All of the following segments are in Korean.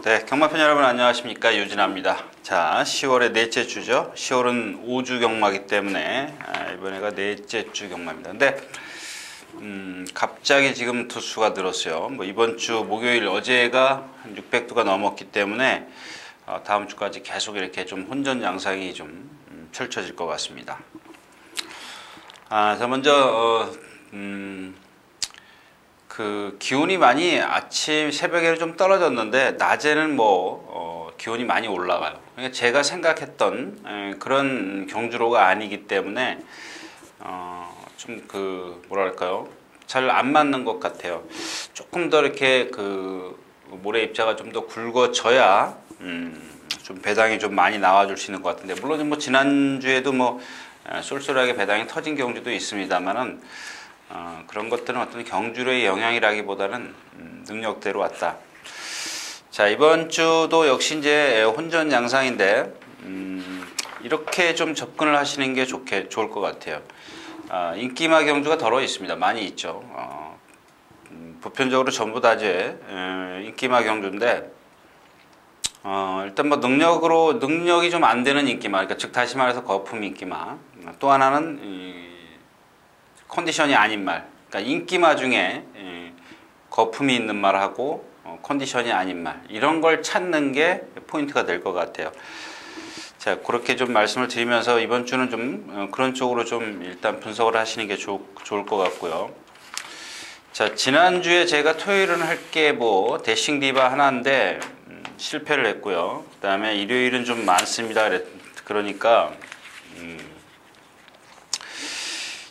네, 경마팬 여러분 안녕하십니까, 유진아입니다. 자, 10월의 넷째 주죠. 10월은 5주 경마이기 때문에 이번에가 넷째 주 경마입니다. 근데 갑자기 지금 두수가 늘었어요. 뭐 이번 주 목요일 어제가 한 600두가 넘었기 때문에 다음 주까지 계속 이렇게 좀 혼전 양상이 좀 펼쳐질 것 같습니다. 자, 먼저 그 기온이 많이 아침 새벽에는 좀 떨어졌는데 낮에는 기온이 많이 올라가요. 그러니까 제가 생각했던 그런 경주로가 아니기 때문에 좀 그 뭐랄까요, 잘 안 맞는 것 같아요. 조금 더 이렇게 그 모래 입자가 좀 더 굵어져야 좀 배당이 좀 많이 나와줄 수 있는 것 같은데, 물론 뭐 지난주에도 쏠쏠하게 배당이 터진 경주도 있습니다만은 그런 것들은 어떤 경주로의 영향이라기보다는 능력대로 왔다. 자, 이번 주도 역시 이제 혼전 양상인데 이렇게 좀 접근을 하시는 게 좋을 것 같아요. 인기마 경주가 덜어 있습니다. 많이 있죠. 보편적으로 전부 다 이제 인기마 경주인데, 일단 뭐 능력이 좀 안 되는 인기마, 그러니까 즉 다시 말해서 거품 인기마. 또 하나는 컨디션이 아닌 말, 그러니까 인기마 중에 거품이 있는 말하고 컨디션이 아닌 말, 이런 걸 찾는 게 포인트가 될 것 같아요. 자, 그렇게 좀 말씀을 드리면서 이번 주는 좀 그런 쪽으로 좀 일단 분석을 하시는 게 좋을 것 같고요. 자, 지난주에 제가 토요일은 할 게 대싱 디바 하나인데 실패를 했고요. 그 다음에 일요일은 좀 많습니다. 그러니까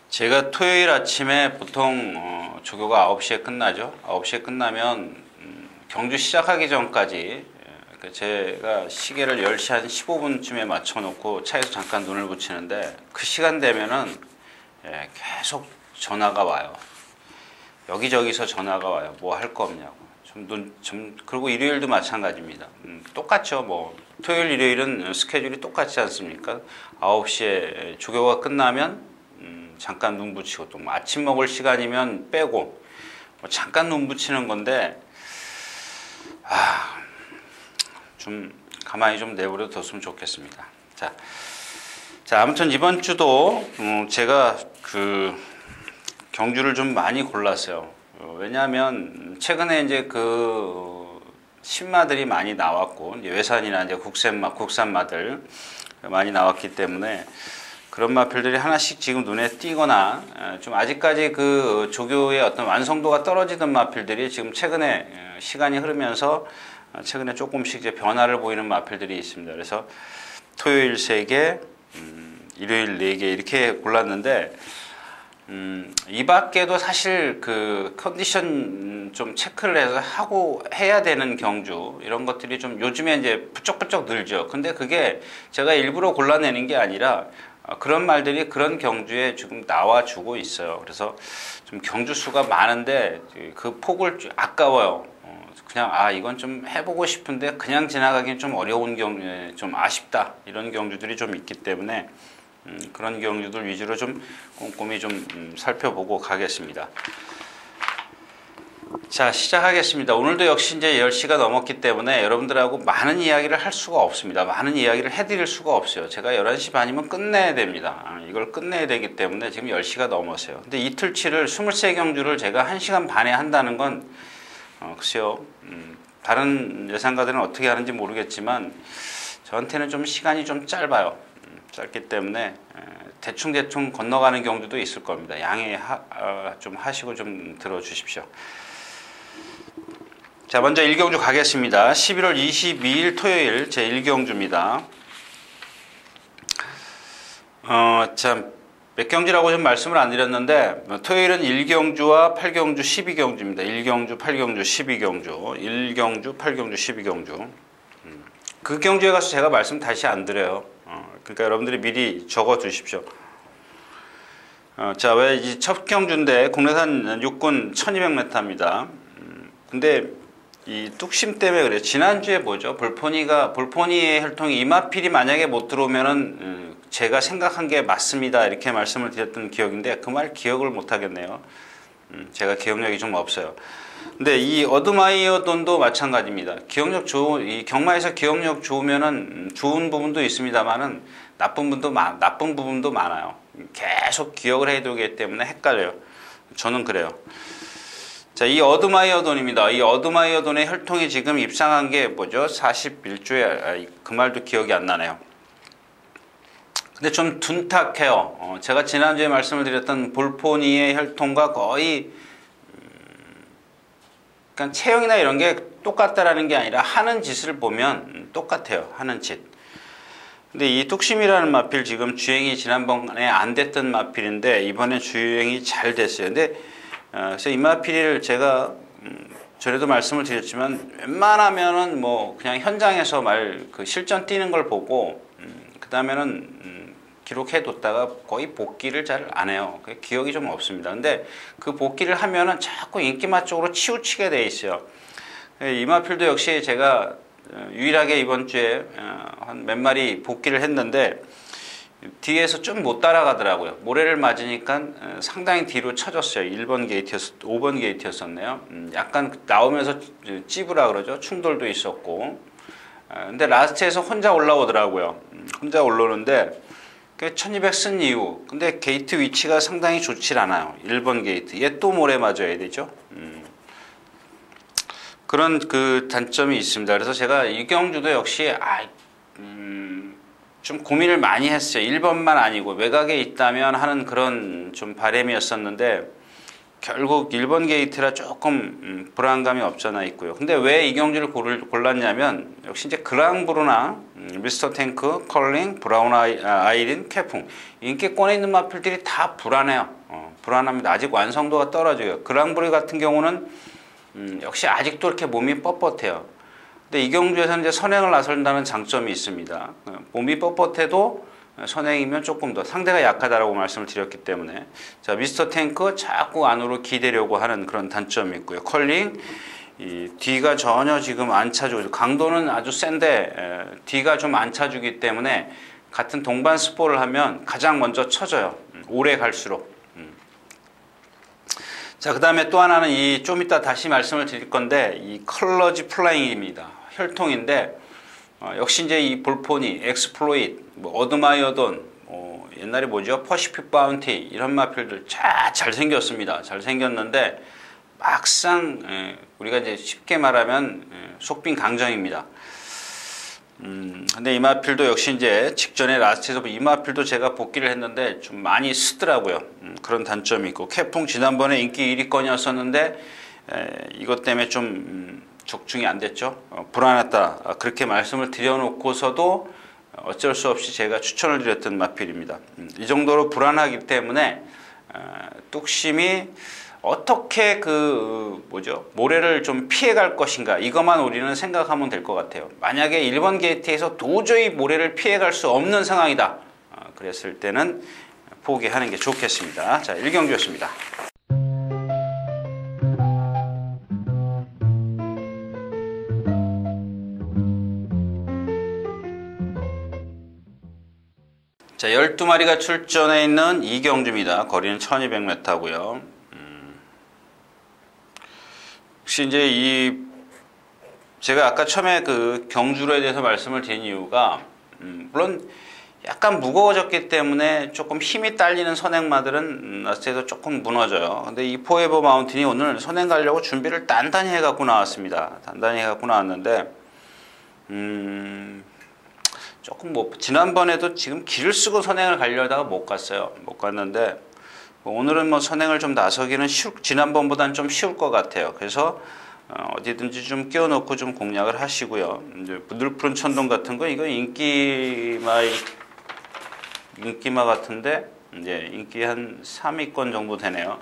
제가 토요일 아침에 보통 조교가 9시에 끝나죠. 9시에 끝나면 경주 시작하기 전까지 제가 시계를 10시 한 15분쯤에 맞춰놓고 차에서 잠깐 눈을 붙이는데, 그 시간 되면은 계속 전화가 와요. 여기저기서 전화가 와요. 뭐 할 거 없냐고. 그리고 일요일도 마찬가지입니다. 똑같죠. 토요일, 일요일은 스케줄이 똑같지 않습니까? 9시에 조교가 끝나면 잠깐 눈 붙이고, 또 아침 먹을 시간이면 빼고 잠깐 눈 붙이는 건데, 좀 가만히 좀 내버려 뒀으면 좋겠습니다. 자, 아무튼 이번 주도 제가 그 경주를 좀 많이 골랐어요. 왜냐하면 최근에 이제 그 신마들이 많이 나왔고, 이제 외산이나 이제 국산마들 많이 나왔기 때문에 그런 마필들이 하나씩 지금 눈에 띄거나, 좀 아직까지 그 조교의 어떤 완성도가 떨어지던 마필들이 지금 최근에 시간이 흐르면서 최근에 조금씩 이제 변화를 보이는 마필들이 있습니다. 그래서 토요일 3개, 일요일 4개 이렇게 골랐는데, 이 밖에도 사실 그 컨디션 좀 체크를 해서 해야 되는 경주, 이런 것들이 좀 요즘에 이제 부쩍부쩍 늘죠. 근데 그게 제가 일부러 골라내는 게 아니라 그런 말들이 그런 경주에 지금 나와주고 있어요. 그래서 좀 경주 수가 많은데 그 폭을 아까워요. 그냥 이건 좀 해보고 싶은데 그냥 지나가기엔 좀 어려운 경주, 좀 아쉽다, 이런 경주들이 좀 있기 때문에 그런 경주들 위주로 좀 꼼꼼히 좀 살펴보고 가겠습니다. 자, 시작하겠습니다. 오늘도 역시 이제 10시가 넘었기 때문에 여러분들하고 많은 이야기를 할 수가 없습니다. 많은 이야기를 해드릴 수가 없어요. 제가 11시 반이면 끝내야 됩니다. 이걸 끝내야 되기 때문에 지금 10시가 넘었어요. 근데 이틀치를 23경주를 제가 1시간 반에 한다는 건 글쎄요, 다른 예상가들은 어떻게 하는지 모르겠지만 저한테는 좀 시간이 좀 짧아요. 짧기 때문에 대충 건너가는 경우도 있을 겁니다. 양해 좀 하시고 좀 들어주십시오. 자, 먼저 1경주 가겠습니다. 11월 22일 토요일 제 1경주입니다. 몇 경주라고 좀 말씀을 안 드렸는데, 토요일은 1경주와 8경주, 12경주입니다. 1경주, 8경주, 12경주. 1경주, 8경주, 12경주. 그 경주에 가서 제가 말씀 다시 안 드려요. 그러니까 여러분들이 미리 적어 두십시오. 자, 왜 이 첫 경주인데 국내산 육군 1200m입니다. 근데 이 뚝심 때문에 그래요. 지난주에 볼포니의 혈통이 이마필이 만약에 못 들어오면은 제가 생각한 게 맞습니다, 이렇게 말씀을 드렸던 기억인데 그 말 기억을 못 하겠네요. 제가 기억력이 좀 없어요. 근데 이 어드마이어돈도 마찬가지입니다. 이 경마에서 기억력 좋으면은 좋은 부분도 있습니다만은 나쁜 부분도 많아요. 계속 기억을 해야 되기 때문에 헷갈려요. 저는 그래요. 자, 이 어드마이어돈입니다. 이 어드마이어돈의 혈통이 지금 입상한 게 뭐죠? 41조에, 그 말도 기억이 안 나네요. 근데 좀 둔탁해요. 제가 지난주에 말씀을 드렸던 볼포니의 혈통과 거의, 그러니까 체형이나 이런 게 똑같다라는 게 아니라 하는 짓을 보면 똑같아요. 하는 짓. 근데 이 뚝심이라는 마필 지금 주행이 지난번에 안 됐던 마필인데 이번에 주행이 잘 됐어요. 근데 그래서 이 마필을 제가 전에도 말씀을 드렸지만 웬만하면은 뭐 그냥 현장에서 그 실전 뛰는 걸 보고 그 다음에는 기록해뒀다가 거의 복귀를 잘 안 해요. 기억이 좀 없습니다. 근데 그 복귀를 하면은 자꾸 인기마 쪽으로 치우치게 돼 있어요. 이 마필도 역시 제가 유일하게 이번 주에 한 몇 마리 복귀를 했는데 뒤에서 좀 못 따라가더라고요. 모래를 맞으니까 상당히 뒤로 쳐졌어요. 5번 게이트였었네요. 약간 나오면서 찝으라 그러죠. 충돌도 있었고. 근데 라스트에서 혼자 올라오더라고요. 혼자 올라오는데 1200 쓴 이후 근데 게이트 위치가 상당히 좋질 않아요. 1번 게이트. 얘 또 모래 맞아야 되죠. 그런 그 단점이 있습니다. 그래서 제가 이경주도 역시 좀 고민을 많이 했어요. 1번만 아니고 외곽에 있다면 하는 그런 좀 바람이었었는데 결국 1번 게이트라 조금 불안감이 없잖아 있고요. 근데 왜 이경주를 골랐냐면 역시 이제 그랑브루나 미스터 탱크, 컬링, 브라운 아이린, 캐풍 인기권에 있는 마필들이 다 불안해요. 불안합니다. 아직 완성도가 떨어져요. 그랑브루 같은 경우는 역시 아직도 이렇게 몸이 뻣뻣해요. 근데 이경주에서는 이제 선행을 나선다는 장점이 있습니다. 몸이 뻣뻣해도 선행이면 조금 더 상대가 약하다라고 말씀을 드렸기 때문에 자 미스터 탱크 자꾸 안으로 기대려고 하는 그런 단점이 있고요. 컬링 이 뒤가 전혀 지금 안 차주고 강도는 아주 센데 뒤가 좀 안 차주기 때문에 같은 동반 스포를 하면 가장 먼저 쳐져요. 오래 갈수록. 자, 그 다음에 또 하나는 좀 이따 다시 말씀을 드릴 건데, 이 컬러지 플라잉입니다. 혈통인데, 역시 이제 이 볼포니, 엑스플로잇, 어드마이어돈, 옛날에 뭐죠? 퍼시픽 바운티, 이런 마필들 잘 생겼습니다. 잘 생겼는데, 막상, 우리가 이제 쉽게 말하면, 속빈 강정입니다. 근데 이 마필도 역시 이제 직전에 라스트에서 이 마필도 제가 복귀를 했는데 좀 많이 쓰더라고요. 그런 단점이 있고 캐풍 지난번에 인기 1위권이었었는데 이것 때문에 좀 적중이 안 됐죠. 불안했다 그렇게 말씀을 드려놓고서도 어쩔 수 없이 제가 추천을 드렸던 마필입니다. 이 정도로 불안하기 때문에 뚝심이 어떻게 모래를 좀 피해갈 것인가 이것만 우리는 생각하면 될 것 같아요. 만약에 1번 게이트에서 도저히 모래를 피해갈 수 없는 상황이다. 그랬을 때는 포기하는 게 좋겠습니다. 자, 1경주였습니다. 자, 12마리가 출전해 있는 2경주입니다. 거리는 1200m고요. 혹시 이제 제가 아까 처음에 그 경주로에 대해서 말씀을 드린 이유가 물론 약간 무거워졌기 때문에 조금 힘이 딸리는 선행마들은 라스트에서 조금 무너져요. 근데 이 포에버 마운틴이 오늘 선행 가려고 준비를 단단히 해갖고 나왔습니다. 단단히 해갖고 나왔는데 조금 지난번에도 지금 길을 쓰고 선행을 가려다가 못 갔어요. 못 갔는데 오늘은 선행을 좀 나서기는 지난번보다는 좀 쉬울 것 같아요. 그래서 어디든지 좀 끼워놓고 좀 공략을 하시고요. 이제 늘푸른 천동 같은 거 이거 인기마 같은데 이제 인기 한 3위권 정도 되네요.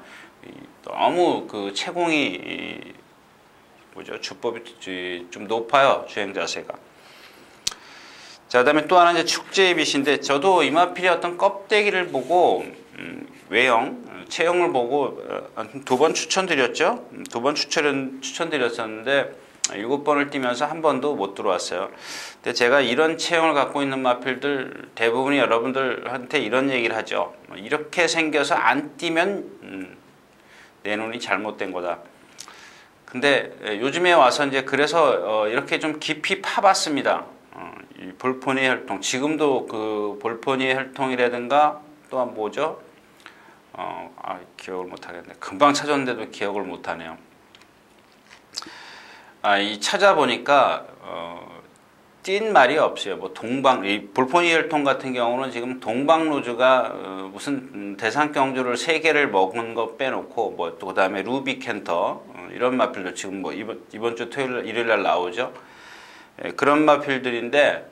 너무 그 채공이 주법이 좀 높아요. 주행 자세가. 자, 그다음에 또 하나 이제 축제의 빛인데 저도 이마필의 어떤 껍데기를 보고 외형, 체형을 보고 한 2번 추천드렸죠. 2번 추천드렸었는데 7번을 뛰면서 한 번도 못 들어왔어요. 근데 제가 이런 체형을 갖고 있는 마필들 대부분이 여러분들한테 이런 얘기를 하죠. 이렇게 생겨서 안 뛰면 내 눈이 잘못된 거다. 근데 요즘에 와서 이제 그래서 이렇게 좀 깊이 파봤습니다. 이 볼포니의 혈통, 지금도 그 볼포니의 혈통이라든가 또한 뭐죠? 기억을 못하겠네. 금방 찾았는데도 기억을 못하네요. 이 찾아보니까 띈 말이 없어요. 뭐 이 볼포니 혈통 같은 경우는 지금 동방로즈가 무슨 대상경주를 3개를 먹은 거 빼놓고 뭐 또 그다음에 루비켄터 이런 마필도 지금 뭐 이번 주 일요일 날 나오죠. 그런 마필들인데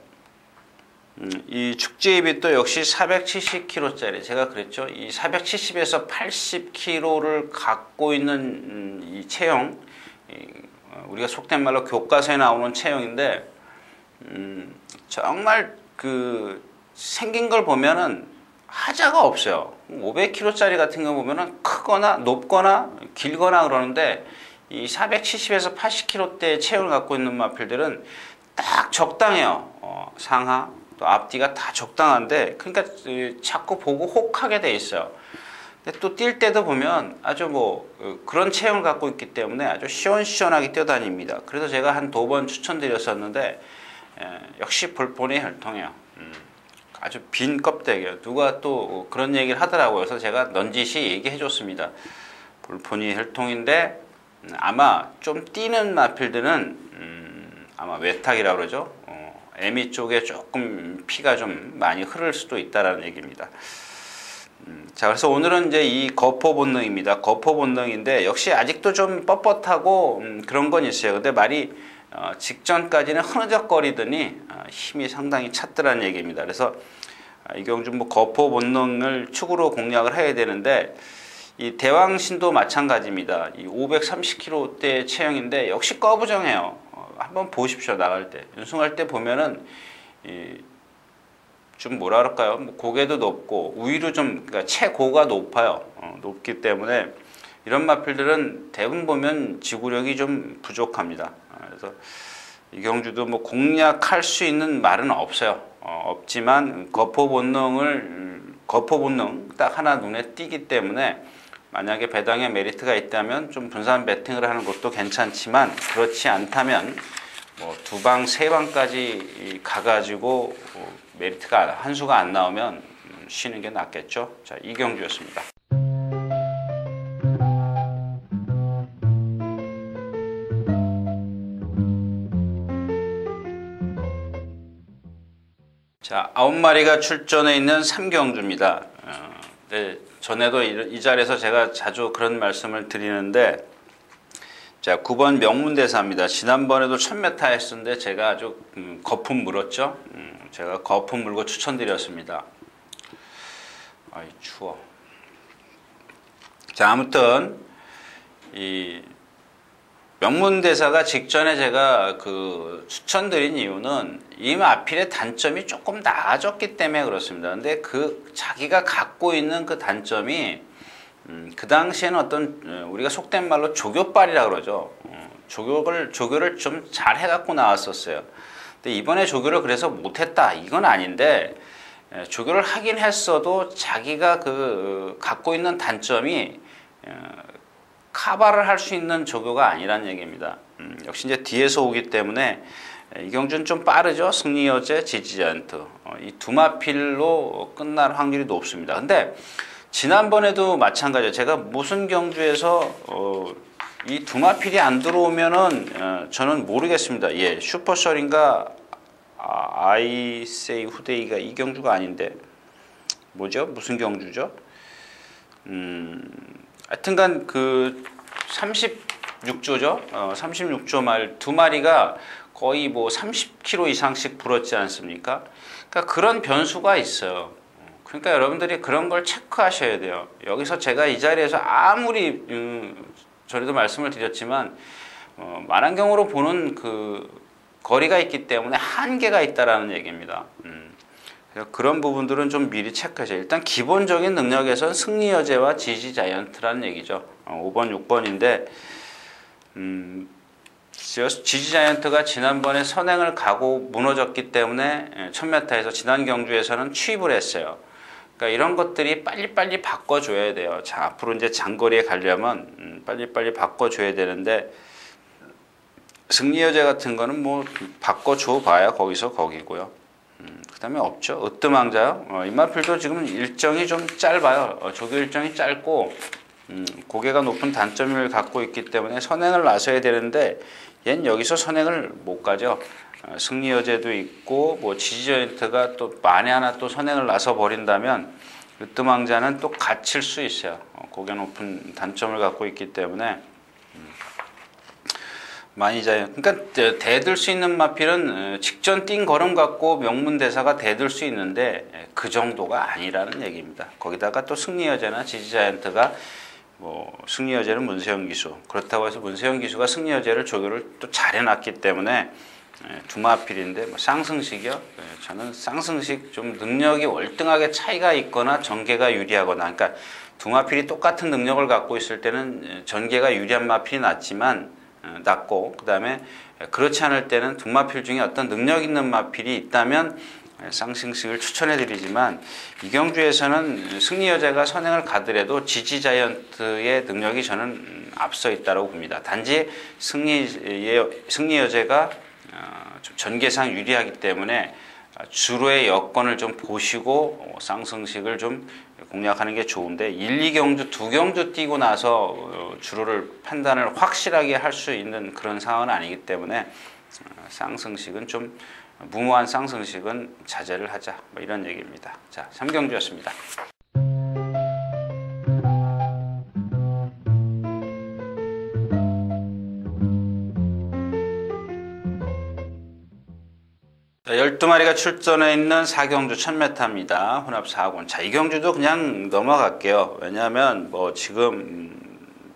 이 축제입이 또 역시 470kg짜리 제가 그랬죠. 이 470에서 80kg를 갖고 있는 이 체형, 우리가 속된 말로 교과서에 나오는 체형인데 정말 그 생긴 걸 보면은 하자가 없어요. 500kg짜리 같은 거 보면은 크거나 높거나 길거나 그러는데 이 470에서 80kg대 체형을 갖고 있는 마필들은 딱 적당해요. 상하 또 앞뒤가 다 적당한데 그러니까 자꾸 보고 혹하게 돼 있어요. 근데 또 뛸 때도 보면 아주 뭐 그런 체형을 갖고 있기 때문에 아주 시원시원하게 뛰어다닙니다. 그래서 제가 한 2번 추천드렸었는데 역시 볼포니 혈통이에요. 아주 빈 껍데기예요. 누가 또 그런 얘기를 하더라고요. 그래서 제가 넌지시 얘기해 줬습니다. 볼포니 혈통인데 아마 좀 뛰는 마필들은 아마 외탁이라고 그러죠. 애미 쪽에 조금 피가 좀 많이 흐를 수도 있다라는 얘기입니다. 자, 그래서 오늘은 이제 이 거포 본능입니다. 거포 본능인데 역시 아직도 좀 뻣뻣하고 그런 건 있어요. 근데 말이 직전까지는 흐느적거리더니 힘이 상당히 찼더라는 얘기입니다. 그래서 이경주 뭐 거포 본능을 축으로 공략을 해야 되는데 이 대왕신도 마찬가지입니다. 이 530kg대 체형인데 역시 꺼부정해요. 한번 보십시오. 나갈 때 연승할 때 보면은 좀 뭐라 그럴까요? 뭐 고개도 높고 우위로 좀 그러니까 체고가 높아요. 높기 때문에 이런 마필들은 대부분 보면 지구력이 좀 부족합니다. 그래서 이경주도 뭐 공략할 수 있는 말은 없어요. 없지만 거포 본능 딱 하나 눈에 띄기 때문에 만약에 배당에 메리트가 있다면 좀 분산 배팅을 하는 것도 괜찮지만 그렇지 않다면 뭐 2방, 3방까지 가가지고 메리트가 한 수가 안 나오면 쉬는 게 낫겠죠. 자, 이경주였습니다. 자, 9마리가 출전해 있는 3경주입니다. 네, 전에도 이 자리에서 제가 자주 그런 말씀을 드리는데 자, 9번 명문대사입니다. 지난번에도 1000m 했었는데 제가 아주 거품 물었죠. 제가 거품 물고 추천드렸습니다. 아이 추워. 자, 아무튼 이 명문대사가 직전에 제가 그 추천드린 이유는 이 마필의 단점이 조금 나아졌기 때문에 그렇습니다. 근데 그 자기가 갖고 있는 그 단점이 그 당시에는 어떤 우리가 속된 말로 조교빨이라 그러죠. 조교를 좀 잘 해갖고 나왔었어요. 근데 이번에 조교를 그래서 못했다 이건 아닌데 조교를 하긴 했어도 자기가 그 갖고 있는 단점이 카바를 할 수 있는 조교가 아니란 얘기입니다. 역시 이제 뒤에서 오기 때문에 이경주는 좀 빠르죠. 승리여제, 지지자이언트 이 두 마필로 끝날 확률이 높습니다. 근데 지난번에도 마찬가지예요. 제가 무슨 경주에서 이 두 마필이 안 들어오면은 저는 모르겠습니다. 예, 슈퍼셜인가 아이세이 후데이가 이 경주가 아닌데 뭐죠? 무슨 경주죠? 하여튼간 그 36조죠. 36조 말 두 마리가 거의 뭐 30kg 이상씩 불었지 않습니까? 그러니까 그런 변수가 있어요. 그러니까 여러분들이 그런 걸 체크하셔야 돼요. 여기서 제가 이 자리에서 아무리 전에도 말씀을 드렸지만 많은 경우로 보는 그 거리가 있기 때문에 한계가 있다라는 얘기입니다. 그런 부분들은 좀 미리 체크하세요. 일단 기본적인 능력에선 승리여제와 지지자이언트라는 얘기죠. 5번, 6번인데 지지자이언트가 지난번에 선행을 가고 무너졌기 때문에 1000m에서 지난 경주에서는 취입을 했어요. 그러니까 이런 것들이 빨리빨리 바꿔줘야 돼요. 자, 앞으로 이제 장거리에 가려면 빨리빨리 바꿔줘야 되는데 승리여제 같은 거는 뭐 바꿔줘 봐야 거기서 거기고요. 그다음에 없죠. 으뜸왕자요. 임마필도 지금 일정이 좀 짧아요. 조교 일정이 짧고 고개가 높은 단점을 갖고 있기 때문에 선행을 나서야 되는데 얘는 여기서 선행을 못 가죠. 승리여제도 있고 뭐 지지저인트가 또 만에 하나 또 선행을 나서 버린다면 으뜸왕자는 또 갇힐 수 있어요. 고개 높은 단점을 갖고 있기 때문에 많이 자요. 그러니까 대들 수 있는 마필은 직전 띵 걸음 갖고 명문대사가 대들 수 있는데 그 정도가 아니라는 얘기입니다. 거기다가 또 승리여제나 지지자이언트가 뭐 승리여제는 문세영 기수, 그렇다고 해서 문세영 기수가 승리여제를 조교를 또 잘 해놨기 때문에 두 마필인데 뭐 쌍승식이요. 저는 쌍승식 좀 능력이 월등하게 차이가 있거나 전개가 유리하거나, 그러니까 두 마필이 똑같은 능력을 갖고 있을 때는 전개가 유리한 마필이 낫고, 그 다음에 그렇지 않을 때는 두 마필 중에 어떤 능력 있는 마필이 있다면 쌍승식을 추천해 드리지만, 이경주에서는 승리여제가 선행을 가더라도 지지자이언트의 능력이 저는 앞서 있다고 봅니다. 단지 승리여제가 좀 전개상 유리하기 때문에 주로의 여건을 좀 보시고 쌍승식을 좀 공략하는 게 좋은데, 1, 2경주, 2경주 뛰고 나서 주로를 판단을 확실하게 할 수 있는 그런 상황은 아니기 때문에 쌍승식은 좀 무모한 쌍승식은 자제를 하자, 뭐 이런 얘기입니다. 자, 3경주였습니다. 자, 12마리가 출전해 있는 4경주 1000m입니다. 혼합 4군. 자, 이 경주도 그냥 넘어갈게요. 왜냐하면 뭐 지금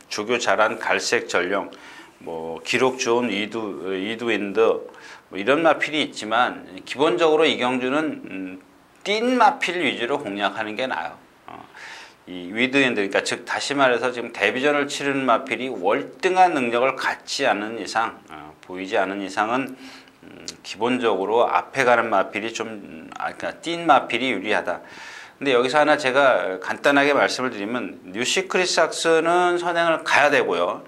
조교 잘한 갈색 전령, 뭐 기록 좋은 이두윈드 뭐 이런 마필이 있지만, 기본적으로 이 경주는 띈 마필 위주로 공략하는 게 나아요. 이 위드윈드, 그러니까 즉 다시 말해서 지금 데뷔전을 치르는 마필이 월등한 능력을 갖지 않은 이상, 보이지 않은 이상은 기본적으로 앞에 가는 마필이 좀, 그러니까 띈 마필이 유리하다. 근데 여기서 하나 제가 간단하게 말씀을 드리면, 뉴시크릿삭스는 선행을 가야 되고요.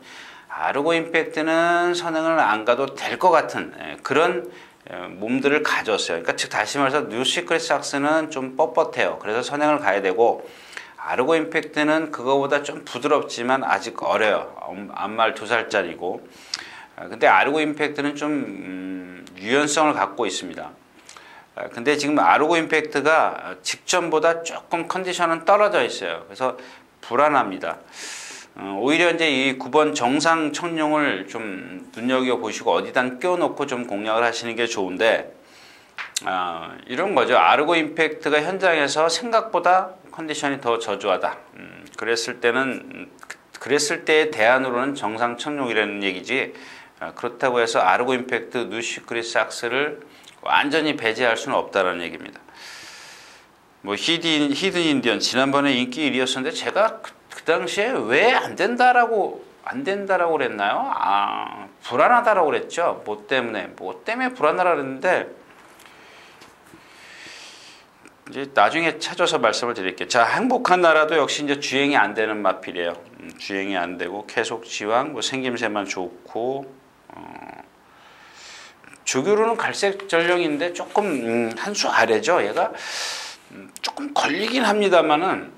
아르고 임팩트는 선행을 안 가도 될 것 같은 그런 몸들을 가졌어요. 그러니까 즉 다시 말해서 뉴시크릿삭스는 좀 뻣뻣해요. 그래서 선행을 가야 되고, 아르고 임팩트는 그거보다 좀 부드럽지만 아직 어려요. 암말 2살짜리고. 근데 아르고 임팩트는 좀 유연성을 갖고 있습니다. 근데 지금 아르고 임팩트가 직전보다 조금 컨디션은 떨어져 있어요. 그래서 불안합니다. 오히려 이제 이 9번 정상 청룡을 좀 눈여겨보시고 어디다 껴놓고 좀 공략을 하시는 게 좋은데, 이런 거죠. 아르고 임팩트가 현장에서 생각보다 컨디션이 더 저조하다. 그랬을 때의 대안으로는 정상 청룡이라는 얘기지, 그렇다고 해서 아르고 임팩트, 뉴시크릿삭스를 완전히 배제할 수는 없다는 얘기입니다. 뭐 히든 인디언 지난번에 인기 1위였었는데 제가 그 당시에 왜 안 된다라고 그랬나요? 불안하다라고 그랬죠. 뭐 때문에 불안하다고 그랬는데, 이제 나중에 찾아서 말씀을 드릴게요. 자, 행복한 나라도 역시 이제 주행이 안 되는 마필이에요. 주행이 안 되고 계속 지왕, 뭐 생김새만 좋고, 조교로는 갈색 전령인데 조금 한 수 아래죠. 얘가 조금 걸리긴 합니다만은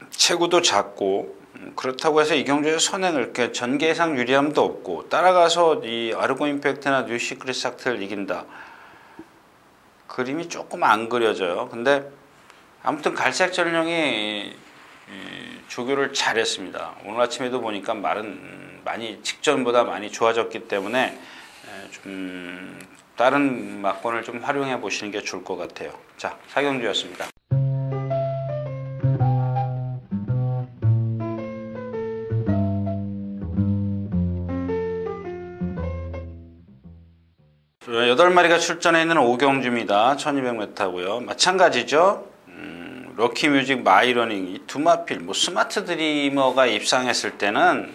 체구도 작고, 그렇다고 해서 이 경주에서 선행을 전개상 유리함도 없고, 따라가서 이 아르고 임팩트나 뉴시크릿삭스를 이긴다, 그림이 조금 안 그려져요. 근데 아무튼 갈색 전령이 조교를 잘했습니다. 오늘 아침에도 보니까 말은 직전보다 많이 좋아졌기 때문에 좀 다른 막권을 좀 활용해 보시는 게 좋을 것 같아요. 자, 4경주였습니다. 여덟 마리가 출전해 있는 5경주입니다. 1200m고요. 마찬가지죠. 럭키뮤직, 마이러닝, 이 두 마필, 뭐 스마트 드리머가 입상했을 때는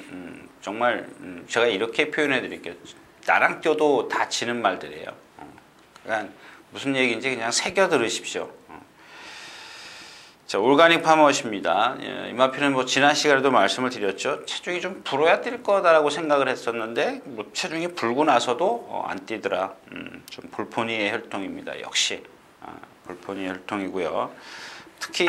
정말 제가 이렇게 표현해 드릴게요. 나랑 뛰어도 다 지는 말들이에요. 그러니까 무슨 얘기인지 그냥 새겨 들으십시오. 자, 올가닉 파머십니다. 이 마필은 뭐 지난 시간에도 말씀을 드렸죠. 체중이 좀 불어야 뛸 거다라고 생각을 했었는데 뭐 체중이 불고 나서도 안 뛰더라. 좀 볼포니의 혈통입니다. 역시 볼포니의 혈통이고요. 특히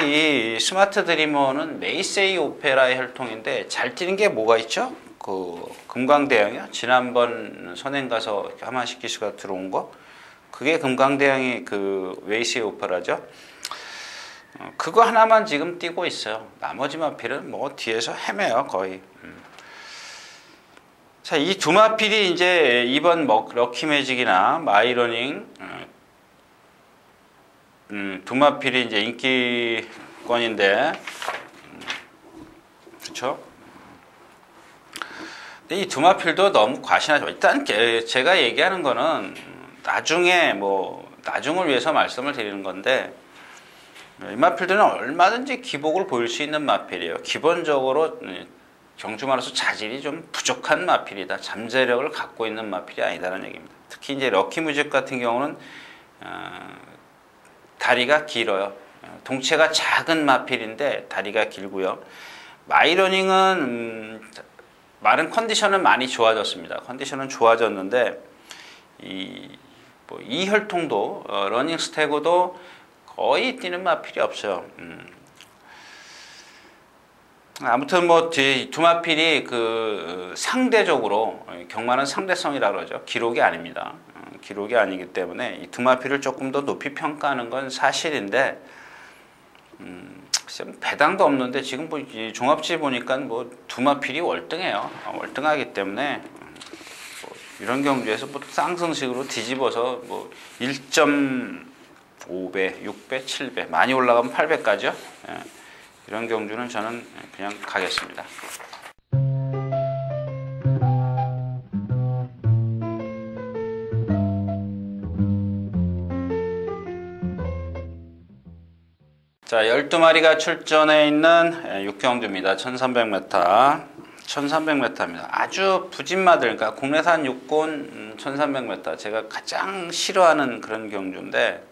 이 스마트 드리머는 메이세이 오페라의 혈통인데 잘 뛰는 게 뭐가 있죠? 그 금광대왕이요. 지난번 선행 가서 하마시 기수가 들어온 거. 그게 금광대왕이 그 메이세이 오페라죠. 그거 하나만 지금 뛰고 있어요. 나머지 마필은 뭐 뒤에서 헤매요 거의. 자, 이 두 마필이 이제 이번 럭키매직이나 마이러닝 두 마필이 이제 인기권인데, 그렇죠? 근데 이 두 마필도 너무 과신하죠. 일단 제가 얘기하는 거는 나중을 위해서 말씀을 드리는 건데. 이 마필들은 얼마든지 기복을 보일 수 있는 마필이에요. 기본적으로 경주 마라소 자질이 좀 부족한 마필이다. 잠재력을 갖고 있는 마필이 아니다라는 얘기입니다. 특히 이제 럭키뮤직 같은 경우는 다리가 길어요. 동체가 작은 마필인데 다리가 길고요. 마이러닝은 마른 컨디션은 많이 좋아졌습니다. 컨디션은 좋아졌는데 이 혈통도 러닝 스태고도 거의 뛰는 마필이 없어요. 아무튼 뭐 두 마필이 그 상대적으로 경마는 상대성이라 그러죠. 기록이 아닙니다. 기록이 아니기 때문에 이 두 마필을 조금 더 높이 평가하는 건 사실인데, 배당도 없는데 지금 뭐 종합지 보니까 뭐 두 마필이 월등해요. 월등하기 때문에 뭐 이런 경주에서 뭐 쌍승식으로 뒤집어서 뭐 1.5배, 6배, 7배 많이 올라가면 8배까지요. 이런 경주는 저는 그냥 가겠습니다. 자, 12마리가 출전해 있는 6경주입니다. 1300m. 1300m입니다. 아주 부진마들, 그러니까 국내산 육군 1300m. 제가 가장 싫어하는 그런 경주인데,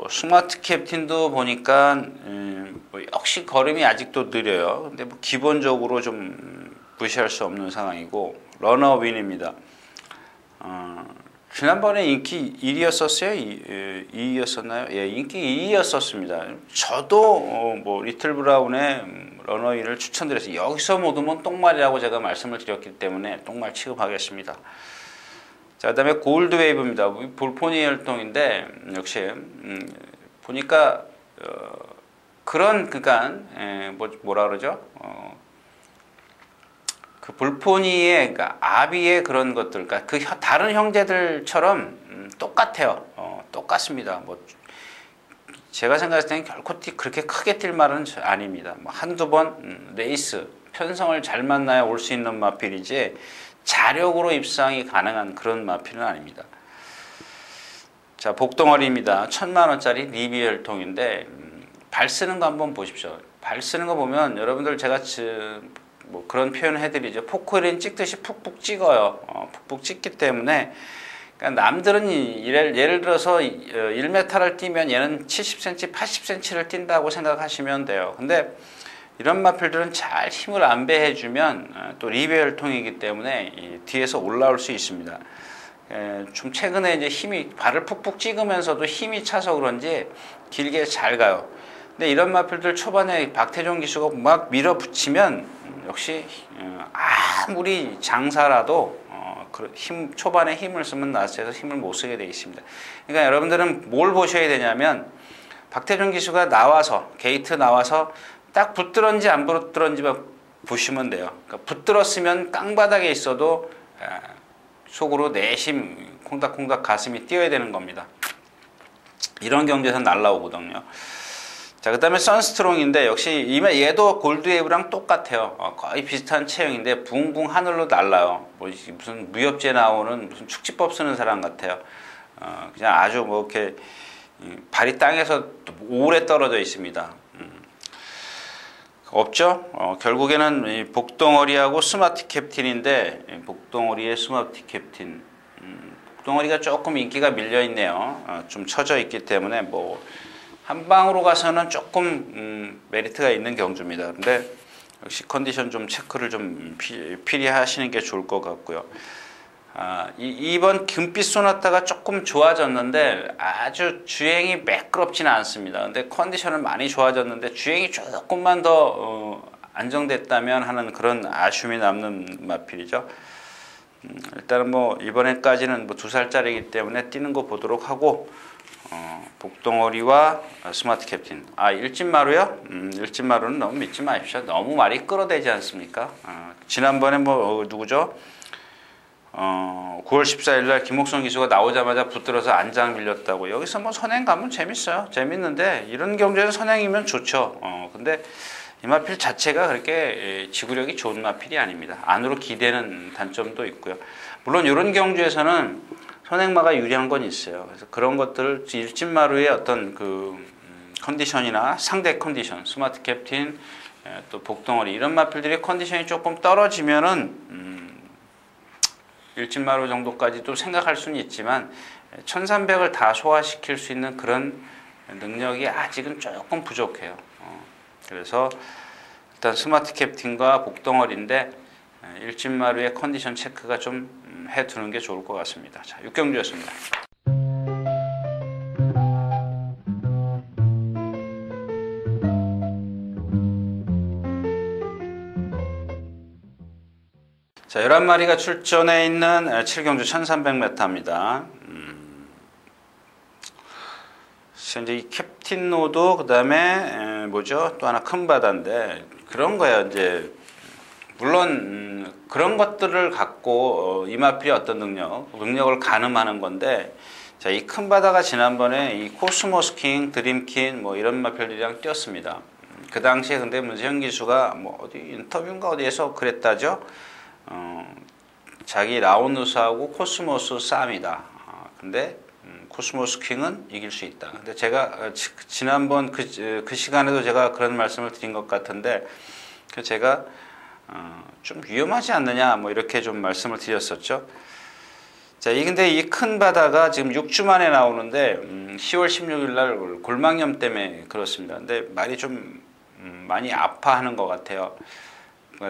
스마트 캡틴도 보니까 뭐 역시 걸음이 아직도 느려요. 근데 뭐 기본적으로 좀 무시할 수 없는 상황이고, 러너윈입니다. 지난번에 인기 1위였었어요? 2위였었나요? 예, 인기 2위였었습니다. 저도 뭐 리틀 브라운의 러너윈을 추천드렸어요. 여기서 못 오면 똥말이라고 제가 말씀을 드렸기 때문에 똥말 취급하겠습니다. 자, 그 다음에 골드웨이브입니다. 볼포니 혈통인데, 역시, 보니까, 그러니까, 뭐라 그러죠? 그 볼포니의, 그러니까 아비의 그런 것들, 그러니까 그 다른 형제들처럼 똑같아요. 똑같습니다. 뭐, 제가 생각했을 때는 결코 그렇게 크게 뛸 말은 아닙니다. 뭐 한두 번 레이스, 편성을 잘 만나야 올 수 있는 마필이지, 자력으로 입상이 가능한 그런 마필은 아닙니다. 자, 복덩어리입니다. 1000만원짜리 리비 혈통인데, 발 쓰는 거 한번 보십시오. 발 쓰는 거 보면 여러분들 제가 뭐 그런 표현을 해드리죠. 포크레인 찍듯이 푹푹 찍어요. 푹푹 찍기 때문에, 그러니까 남들은 예를 들어서 1m를 뛰면 얘는 70cm, 80cm를 뛴다고 생각하시면 돼요. 근데 이런 마필들은 잘 힘을 안배해주면 또 리베 혈통이기 때문에 뒤에서 올라올 수 있습니다. 좀 최근에 이제 발을 푹푹 찍으면서도 힘이 차서 그런지 길게 잘 가요. 근데 이런 마필들 초반에 박태종 기수가 막 밀어붙이면 역시 아무리 장사라도 초반에 힘을 쓰면 나스에서 힘을 못 쓰게 되어 있습니다. 그러니까 여러분들은 뭘 보셔야 되냐면 박태종 기수가 나와서 게이트 나와서 딱 붙들었는지 안 붙들었는지만 보시면 돼요. 그러니까 붙들었으면 깡바닥에 있어도 속으로 내심 콩닥콩닥 가슴이 뛰어야 되는 겁니다. 이런 경주에서 날라오거든요. 자, 그 다음에 선스트롱인데 역시 얘도 골드웨이브랑 똑같아요. 거의 비슷한 체형인데 붕붕 하늘로 날라요. 뭐 무슨 무협지에 나오는 무슨 축지법 쓰는 사람 같아요. 그냥 아주 뭐 이렇게 발이 땅에서 오래 떨어져 있습니다. 없죠? 결국에는 이 복덩어리하고 스마트 캡틴인데, 복덩어리의 스마트 캡틴. 복덩어리가 조금 인기가 밀려있네요. 좀 처져 있기 때문에 뭐 한 방으로 가서는 조금 메리트가 있는 경주입니다. 그런데 역시 컨디션 좀 체크를 좀 필히 하시는 게 좋을 것 같고요. 이번 금빛 소나타가 조금 좋아졌는데 아주 주행이 매끄럽지는 않습니다. 근데 컨디션은 많이 좋아졌는데 주행이 조금만 더 안정됐다면 하는 그런 아쉬움이 남는 마필이죠. 일단은 뭐 이번에까지는 뭐 2살짜리이기 때문에 뛰는 거 보도록 하고, 복덩어리와 스마트 캡틴. 일진마루요? 일진마루는 너무 믿지 마십시오. 너무 말이 끌어대지 않습니까? 지난번에 뭐 누구죠? 9월 14일 날 김옥성 기수가 나오자마자 붙들어서 안장 밀렸다고. 여기서 뭐 선행 가면 재밌어요. 재밌는데 이런 경주에서 선행이면 좋죠. 근데 이 마필 자체가 그렇게 지구력이 좋은 마필이 아닙니다. 안으로 기대는 단점도 있고요. 물론 이런 경주에서는 선행마가 유리한 건 있어요. 그래서 그런 것들을 일진마루의 어떤 그 컨디션이나 상대 컨디션, 스마트 캡틴, 또 복덩어리 이런 마필들의 컨디션이 조금 떨어지면은 일진마루 정도까지도 생각할 수는 있지만 1300을 다 소화시킬 수 있는 그런 능력이 아직은 조금 부족해요. 그래서 일단 스마트 캡틴과 복덩어리인데 일진마루의 컨디션 체크가 좀 해두는 게 좋을 것 같습니다. 자, 6경주였습니다. 자, 11마리가 출전해 있는 7경주 1300m입니다. 이제 이 캡틴 노드, 그 다음에 뭐죠? 또 하나 큰 바다인데, 그런 거예요. 이제, 물론, 그런 것들을 갖고, 이 마필이 어떤 능력을 가늠하는 건데, 자, 이 큰 바다가 지난번에 이 코스모스 킹, 드림킨, 뭐 이런 마필들이랑 뛰었습니다. 그 당시에 근데 문세영 기수가 뭐 어디 인터뷰인가 어디에서 그랬다죠? 자기 라오누스하고 코스모스 싸움이다. 근데 코스모스 킹은 이길 수 있다. 근데 제가 지난번 그 시간에도 제가 그런 말씀을 드린 것 같은데, 제가 좀 위험하지 않느냐 뭐 이렇게 좀 말씀을 드렸었죠. 자, 근데 이 큰 바다가 지금 6주 만에 나오는데 10월 16일 날 골망염 때문에 그렇습니다. 근데 말이 좀 많이 아파하는 것 같아요.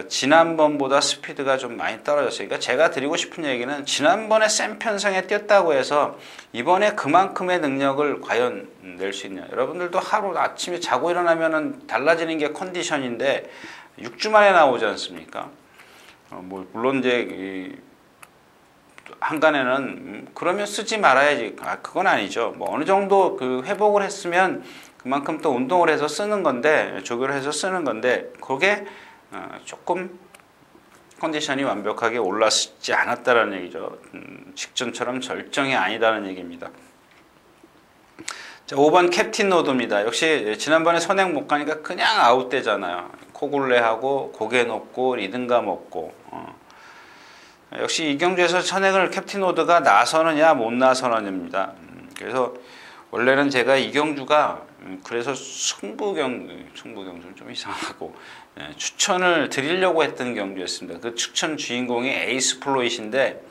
지난번보다 스피드가 좀 많이 떨어졌어요. 그러니까 제가 드리고 싶은 얘기는 지난번에 센 편성에 뛰었다고 해서 이번에 그만큼의 능력을 과연 낼 수 있냐. 여러분들도 하루 아침에 자고 일어나면은 달라지는 게 컨디션인데 6주 만에 나오지 않습니까? 뭐 물론 이제 한간에는 그러면 쓰지 말아야지. 그건 아니죠. 뭐 어느 정도 그 회복을 했으면 그만큼 또 운동을 해서 쓰는 건데, 조교를 해서 쓰는 건데, 그게 조금 컨디션이 완벽하게 올랐지 않았다는 얘기죠. 직전처럼 절정이 아니다는 얘기입니다. 자, 5번 캡틴 노드입니다. 역시 지난번에 선행 못 가니까 그냥 아웃되잖아요. 코굴레하고 고개 높고 리듬감 없고. 역시 이 경주에서 선행을 캡틴 노드가 나서느냐 못 나서느냐입니다. 그래서 원래는 제가 이 경주가 그래서 승부경주는 좀 이상하고 추천을 드리려고 했던 경주였습니다. 그 추천 주인공이 에이스 플로잇인데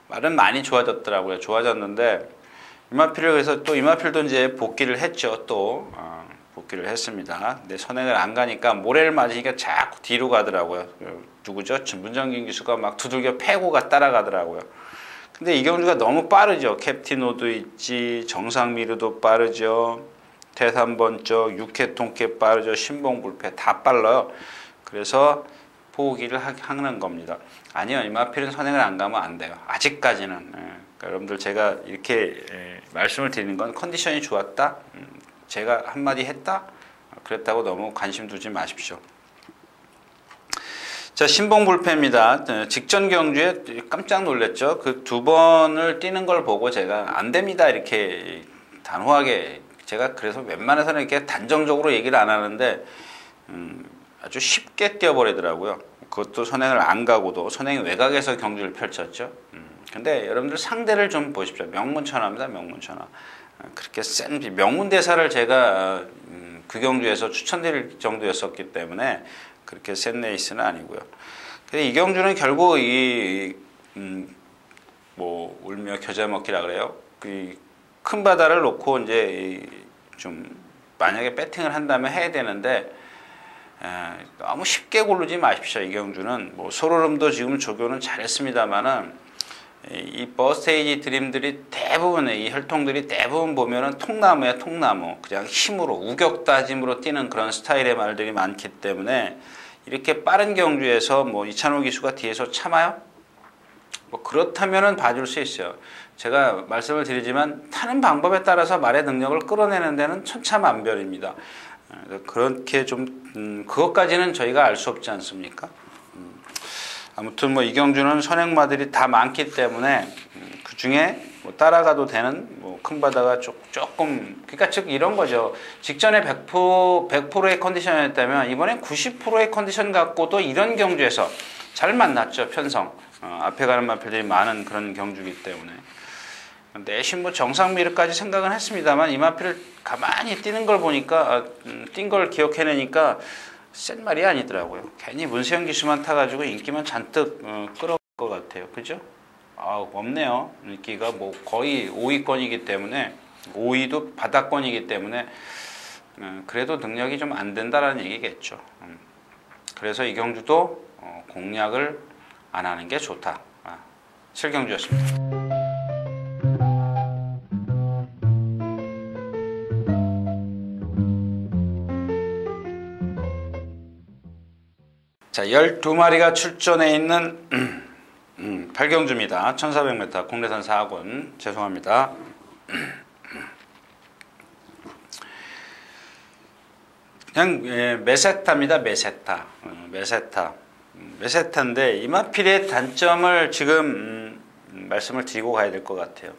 말은 많이 좋아졌더라고요. 좋아졌는데 이마필을 그래서 또 이마필도 이제 복귀를 했죠. 또 복귀를 했습니다. 근데 선행을 안 가니까 모래를 맞으니까 자꾸 뒤로 가더라고요. 누구죠? 문정긴 기수가 막 두들겨 패고가 따라가더라고요. 근데 이 경주가 너무 빠르죠. 캡틴호도 있지, 정상미르도 빠르죠. 태산번쩍, 육회통깨 빠르죠. 신봉불패 다 빨라요. 그래서 포기를 하는 겁니다. 아니요, 이마필은 선행을 안 가면 안 돼요. 아직까지는. 그러니까 여러분들 제가 이렇게 말씀을 드리는 건 컨디션이 좋았다. 제가 한마디 했다. 그랬다고 너무 관심 두지 마십시오. 자, 신봉불패입니다. 직전 경주에 깜짝 놀랐죠. 그 2번을 뛰는 걸 보고 제가 안 됩니다. 이렇게 단호하게 제가 그래서 웬만해서는 이렇게 단정적으로 얘기를 안 하는데 아주 쉽게 뛰어버리더라고요. 그것도 선행을 안 가고도 선행이 외곽에서 경주를 펼쳤죠. 근데 여러분들 상대를 좀 보십시오. 명문천하입니다. 명문천하. 그렇게 센 명문대사를 제가 그 경주에서 추천드릴 정도였었기 때문에 그렇게 센 레이스는 아니고요. 근데 이 경주는 결국 울며 겨자 먹기라 그래요. 큰 바다를 놓고 이제 좀 만약에 배팅을 한다면 해야 되는데 너무 쉽게 고르지 마십시오. 이경주는 뭐 소로름도 지금 조교는 잘했습니다만은 이 버스테이지 드림들이 대부분의 이 혈통들이 대부분 보면은 통나무야 통나무. 그냥 힘으로 우격다짐으로 뛰는 그런 스타일의 말들이 많기 때문에 이렇게 빠른 경주에서 뭐 이찬호 기수가 뒤에서 참아요? 뭐 그렇다면은 봐줄 수 있어요. 제가 말씀을 드리지만 타는 방법에 따라서 말의 능력을 끌어내는 데는 천차만별입니다. 그렇게 좀 그것까지는 저희가 알 수 없지 않습니까? 아무튼 뭐 이경주는 선행마들이 다 많기 때문에 그 중에 뭐 따라가도 되는 뭐 큰 바다가 조금 그러니까 즉 이런 거죠. 직전에 100%의 컨디션이었다면 이번엔 90%의 컨디션 갖고도 이런 경주에서 잘 만났죠. 편성 앞에 가는 마필들이 많은 그런 경주이기 때문에 내심 뭐 정상미르까지 생각은 했습니다만 이 마필을 가만히 뛰는 걸 보니까 뛴 걸 기억해내니까 센 말이 아니더라고요. 괜히 문세영 기수만 타가지고 인기만 잔뜩 끌어올 것 같아요. 그죠? 없네요. 인기가 뭐 거의 5위권이기 때문에 5위도 바닥권이기 때문에 그래도 능력이 좀 안 된다라는 얘기겠죠. 그래서 이 경주도 공략을 안 하는 게 좋다. 7경주였습니다. 자, 12마리가 출전해 있는 8경주입니다. 1400m 국내선 4군. 죄송합니다. 그냥 메세타입니다. 메세타. 메세타인데 이 마필의 단점을 지금 말씀을 드리고 가야 될 것 같아요.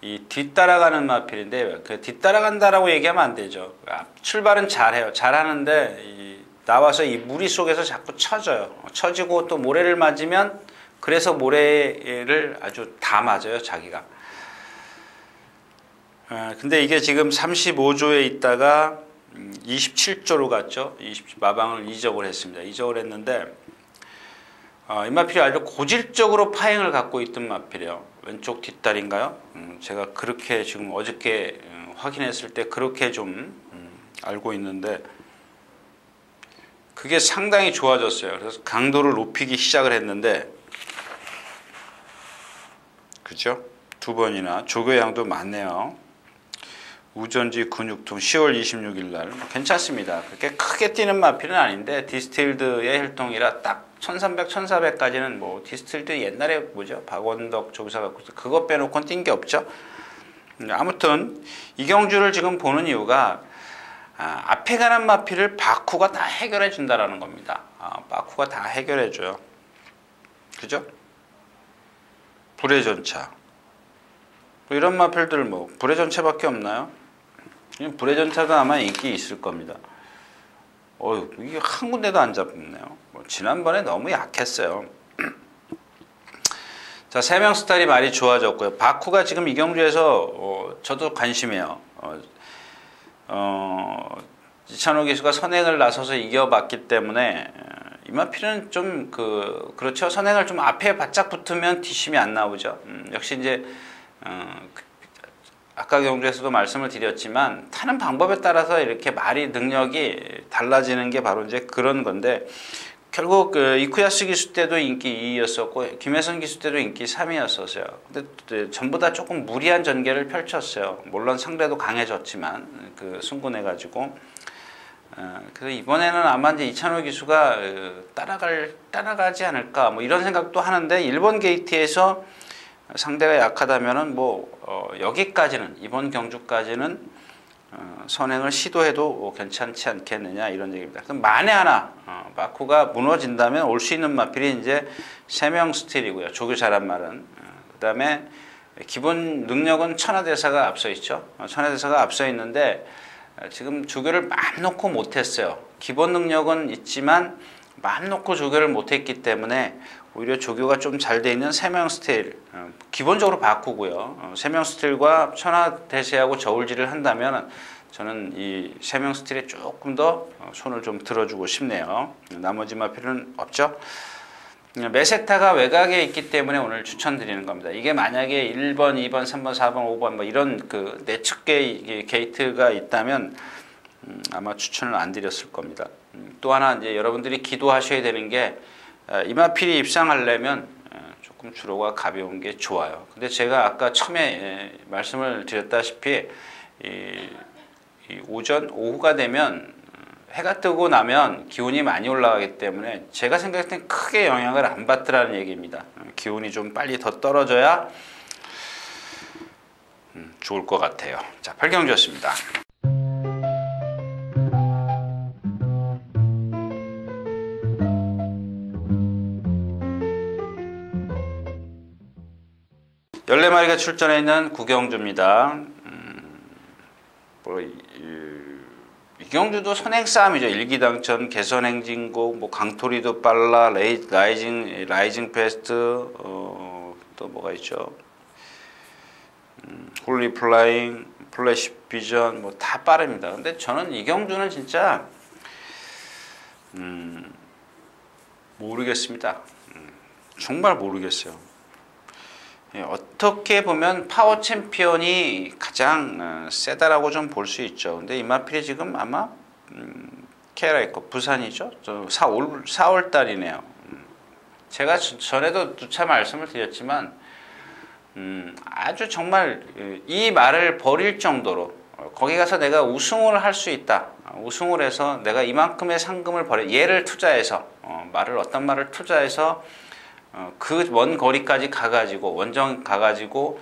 이 뒤따라가는 마필인데 그 뒤따라간다라고 얘기하면 안 되죠. 출발은 잘해요. 잘하는데 나와서 이 무리 속에서 자꾸 처져요. 처지고 또 모래를 맞으면 그래서 모래를 아주 다 맞아요. 자기가. 근데 이게 지금 35조에 있다가 27조로 갔죠. 마방을 이적을 했습니다. 이적을 했는데 이 마필이 아주 고질적으로 파행을 갖고 있던 마필이에요. 왼쪽 뒷다리인가요? 제가 그렇게 지금 어저께 확인했을 때 그렇게 좀 알고 있는데 그게 상당히 좋아졌어요. 그래서 강도를 높이기 시작을 했는데 그죠? 2번이나 조교양도 많네요. 우전지 근육통 10월 26일 날 괜찮습니다. 그렇게 크게 뛰는 마필은 아닌데 디스틸드의 혈통이라 딱 1300, 1400까지는 뭐 디스틸드 옛날에 뭐죠? 박원덕 조교사 갖고 그거 빼놓고는 뛴 게 없죠. 아무튼 이경주를 지금 보는 이유가 앞에 가는 마필을 바쿠가 다 해결해 준다라는 겁니다. 바쿠가 다 해결해 줘요. 그죠? 불의 전차. 뭐 이런 마필들 뭐 불의 전차밖에 없나요? 불의 전차도 아마 인기 있을 겁니다. 이게 한 군데도 안 잡네요. 지난번에 너무 약했어요. 자, 3명 스타일이 많이 좋아졌고요. 바쿠가 지금 이경주에서 저도 관심이에요. 이찬호 기수가 선행을 나서서 이겨봤기 때문에 이 마필은 좀 그렇죠. 선행을 좀 앞에 바짝 붙으면 뒷심이 안 나오죠. 역시 이제 아까 경주에서도 말씀을 드렸지만 타는 방법에 따라서 이렇게 말이 능력이 달라지는 게 바로 이제 그런 건데 결국 이쿠야스 기수 때도 인기 2위였었고 김혜선 기수 때도 인기 3위였었어요. 근데 전부 다 조금 무리한 전개를 펼쳤어요. 물론 상대도 강해졌지만 승군해가지고 그래서 이번에는 아마 이제 이찬호 기수가 따라가지 않을까 뭐 이런 생각도 하는데 일본 게이트에서 상대가 약하다면은 여기까지는 이번 경주까지는 선행을 시도해도 괜찮지 않겠느냐 이런 얘기입니다. 그럼 만에 하나 바쿠가 무너진다면 올 수 있는 마필이 이제 3명 스틸이고요. 조교 잘한 말은 그다음에 기본 능력은 천하대사가 앞서 있죠. 천하대사가 앞서 있는데 지금 조교를 마음 놓고 못했어요. 기본 능력은 있지만 마음 놓고 조교를 못했기 때문에 오히려 조교가 좀 잘 돼 있는 3명 스틸 기본적으로 바꾸고요. 3명 스틸과 천하대세하고 저울질을 한다면 저는 이 3명 스틸에 조금 더 손을 좀 들어주고 싶네요. 나머지 마필은 없죠. 메세타가 외곽에 있기 때문에 오늘 추천드리는 겁니다. 이게 만약에 1번, 2번, 3번, 4번, 5번 뭐 이런 내측 게이트가 있다면 아마 추천을 안 드렸을 겁니다. 또 하나 이제 여러분들이 기도하셔야 되는 게 이마필이 입상하려면 조금 주로가 가벼운 게 좋아요. 근데 제가 아까 처음에 말씀을 드렸다시피 이 오전, 오후가 되면 해가 뜨고 나면 기온이 많이 올라가기 때문에 제가 생각할 땐 크게 영향을 안 받더라는 얘기입니다. 기온이 좀 빨리 더 떨어져야 좋을 것 같아요. 자, 팔경주였습니다. 열네 마리가 출전해 있는 구경주입니다. 이 경주도 선행 싸움이죠. 일기당천, 개선행진곡, 뭐 강토리도 빨라, 라이징 페스트, 또 뭐가 있죠? 홀리 플라잉, 플래시 비전, 뭐 다 빠릅니다. 근데 저는 이 경주는 진짜 모르겠습니다. 정말 모르겠어요. 어떻게 보면 파워 챔피언이 가장 세다라고 좀 볼 수 있죠. 근데 이마필이 지금 아마 케라이코 부산이죠. 4월 달이네요. 제가 전에도 누차 말씀을 드렸지만 아주 정말 이 말을 버릴 정도로 거기 가서 내가 우승을 할 수 있다. 우승을 해서 내가 이만큼의 상금을 얘를 투자해서 어떤 말을 투자해서 그 먼 거리까지 가가지고 원정 가가지고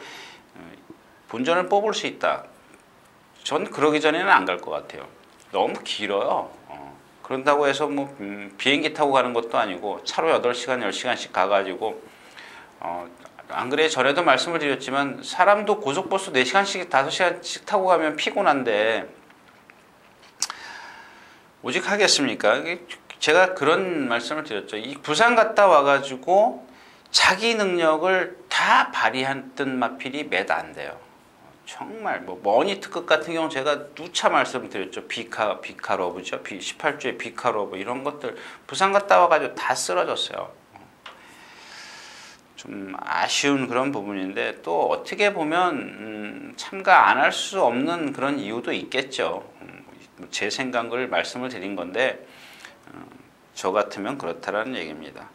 본전을 뽑을 수 있다. 전 그러기 전에는 안 갈 것 같아요. 너무 길어요. 그런다고 해서 뭐 비행기 타고 가는 것도 아니고 차로 8시간, 10시간씩 가가지고 안 그래 전에도 말씀을 드렸지만 사람도 고속버스 4시간씩, 5시간씩 타고 가면 피곤한데 오직 하겠습니까? 제가 그런 말씀을 드렸죠. 이 부산 갔다 와가지고 자기 능력을 다 발휘했던 마필이 몇 안 돼요. 정말 뭐 머니 특급 같은 경우 제가 누차 말씀드렸죠. 비카러브죠. 18주의 비카러브 이런 것들 부산 갔다 와가지고 다 쓰러졌어요. 좀 아쉬운 그런 부분인데 또 어떻게 보면 참가 안 할 수 없는 그런 이유도 있겠죠. 제 생각을 말씀을 드린 건데 저 같으면 그렇다라는 얘기입니다.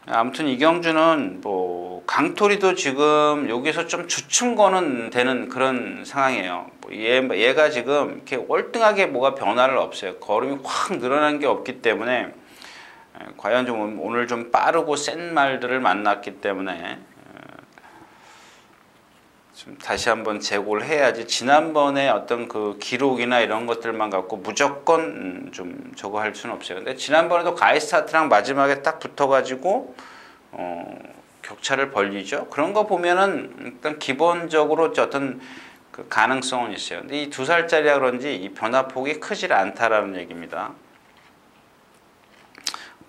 아무튼 이 경주는 뭐 강토리도 지금 여기서 좀 주춤거는 되는 그런 상황이에요. 얘가 지금 이렇게 월등하게 뭐가 변화를 없어요. 걸음이 확 늘어난 게 없기 때문에 과연 좀 오늘 좀 빠르고 센 말들을 만났기 때문에 좀 다시 한번 재고를 해야지 지난번에 어떤 그 기록이나 이런 것들만 갖고 무조건 좀 저거 할 수는 없어요. 근데 지난번에도 가이스타트랑 마지막에 딱 붙어가지고 격차를 벌리죠. 그런 거 보면은 일단 기본적으로 어떤 그 가능성은 있어요. 근데 이 2살짜리라 그런지 이 변화폭이 크질 않다라는 얘기입니다.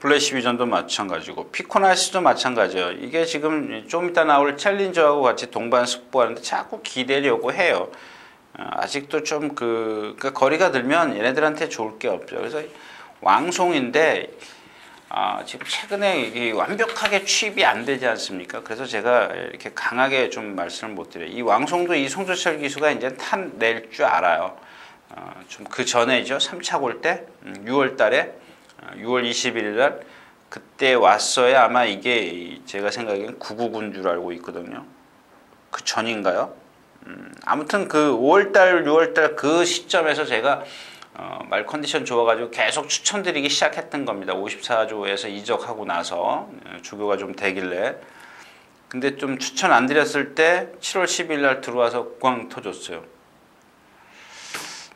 플래시 비전도 마찬가지고 피코나이스도 마찬가지예요. 이게 지금 좀 이따 나올 챌린저하고 같이 동반 습부하는데 자꾸 기대려고 해요. 아직도 좀 그러니까 거리가 들면 얘네들한테 좋을 게 없죠. 그래서 왕송인데 지금 최근에 이게 완벽하게 취입이 안 되지 않습니까? 그래서 제가 이렇게 강하게 좀 말씀을 못 드려요. 이 왕송도 이 송조철 기수가 이제 탄낼 줄 알아요. 좀 그 전에죠. 3차 골 때 6월 달에 6월 21일 날 그때 왔어야 아마 이게 제가 생각엔 999인 줄 알고 있거든요. 그 전인가요? 아무튼 그 5월달, 6월달 그 시점에서 제가 말 컨디션 좋아가지고 계속 추천드리기 시작했던 겁니다. 54조에서 이적하고 나서 주교가 좀 되길래. 근데 좀 추천 안 드렸을 때 7월 10일 날 들어와서 꽝 터졌어요.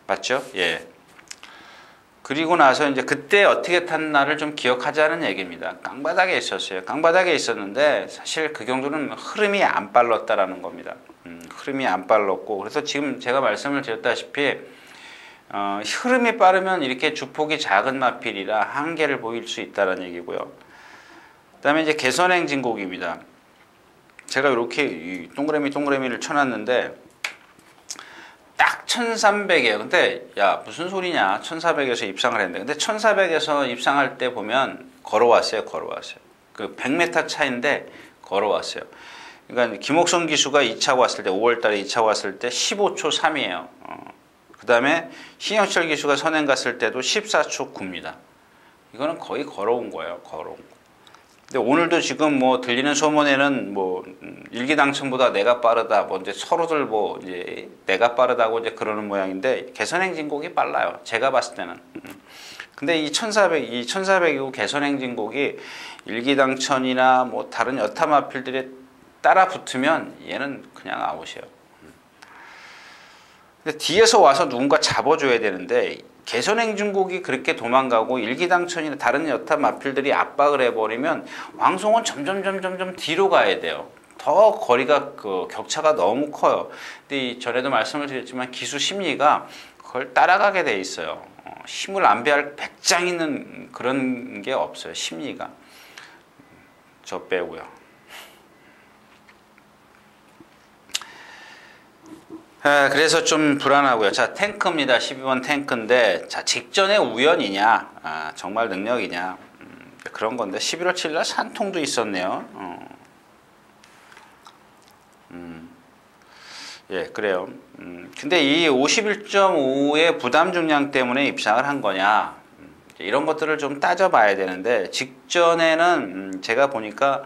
맞죠? 예. 그리고 나서 이제 그때 어떻게 탔나를 좀 기억하자는 얘기입니다. 깡바닥에 있었어요. 깡바닥에 있었는데 사실 그 경주는 흐름이 안 빨랐다라는 겁니다. 흐름이 안 빨랐고 그래서 지금 제가 말씀을 드렸다시피 흐름이 빠르면 이렇게 주폭이 작은 마필이라 한계를 보일 수 있다는 얘기고요. 그다음에 이제 개선행진곡입니다. 제가 이렇게 동그라미를 쳐놨는데 딱 1300이에요. 근데 야 무슨 소리냐 1400에서 입상을 했는데 근데 1400에서 입상할 때 보면 걸어왔어요. 그 100m 차인데 걸어왔어요. 그러니까 김옥성 기수가 2차 왔을 때 5월달에 2차 왔을 때 15초 3이에요. 그 다음에 신영철 기수가 선행 갔을 때도 14초 9입니다. 이거는 거의 걸어온 거예요. 걸어온 거. 근데 오늘도 지금 뭐 들리는 소문에는 뭐 일기 당첨보다 내가 빠르다, 뭐 이제 서로들 뭐 이제 내가 빠르다고 이제 그러는 모양인데 개선행진곡이 빨라요. 제가 봤을 때는. 근데 이 1400이고 개선행진곡이 일기 당천이나 뭐 다른 여타 마필들에 따라 붙으면 얘는 그냥 아웃이에요. 근데 뒤에서 와서 누군가 잡아줘야 되는데 개선행진곡이 그렇게 도망가고 일기당천이나 다른 여타 마필들이 압박을 해버리면 왕송은 점점 뒤로 가야 돼요. 더 거리가 격차가 너무 커요. 근데 전에도 말씀을 드렸지만 기수 심리가 그걸 따라가게 돼 있어요. 힘을 안배할 배짱 있는 그런 게 없어요. 심리가. 저 빼고요. 그래서 좀 불안하고요. 자, 탱크입니다. 12번 탱크인데, 자, 직전에 우연이냐, 정말 능력이냐, 그런 건데, 11월 7일 날 산통도 있었네요. 예, 그래요. 근데 이 51.5의 부담 중량 때문에 입상을 한 거냐, 이런 것들을 좀 따져봐야 되는데, 직전에는 제가 보니까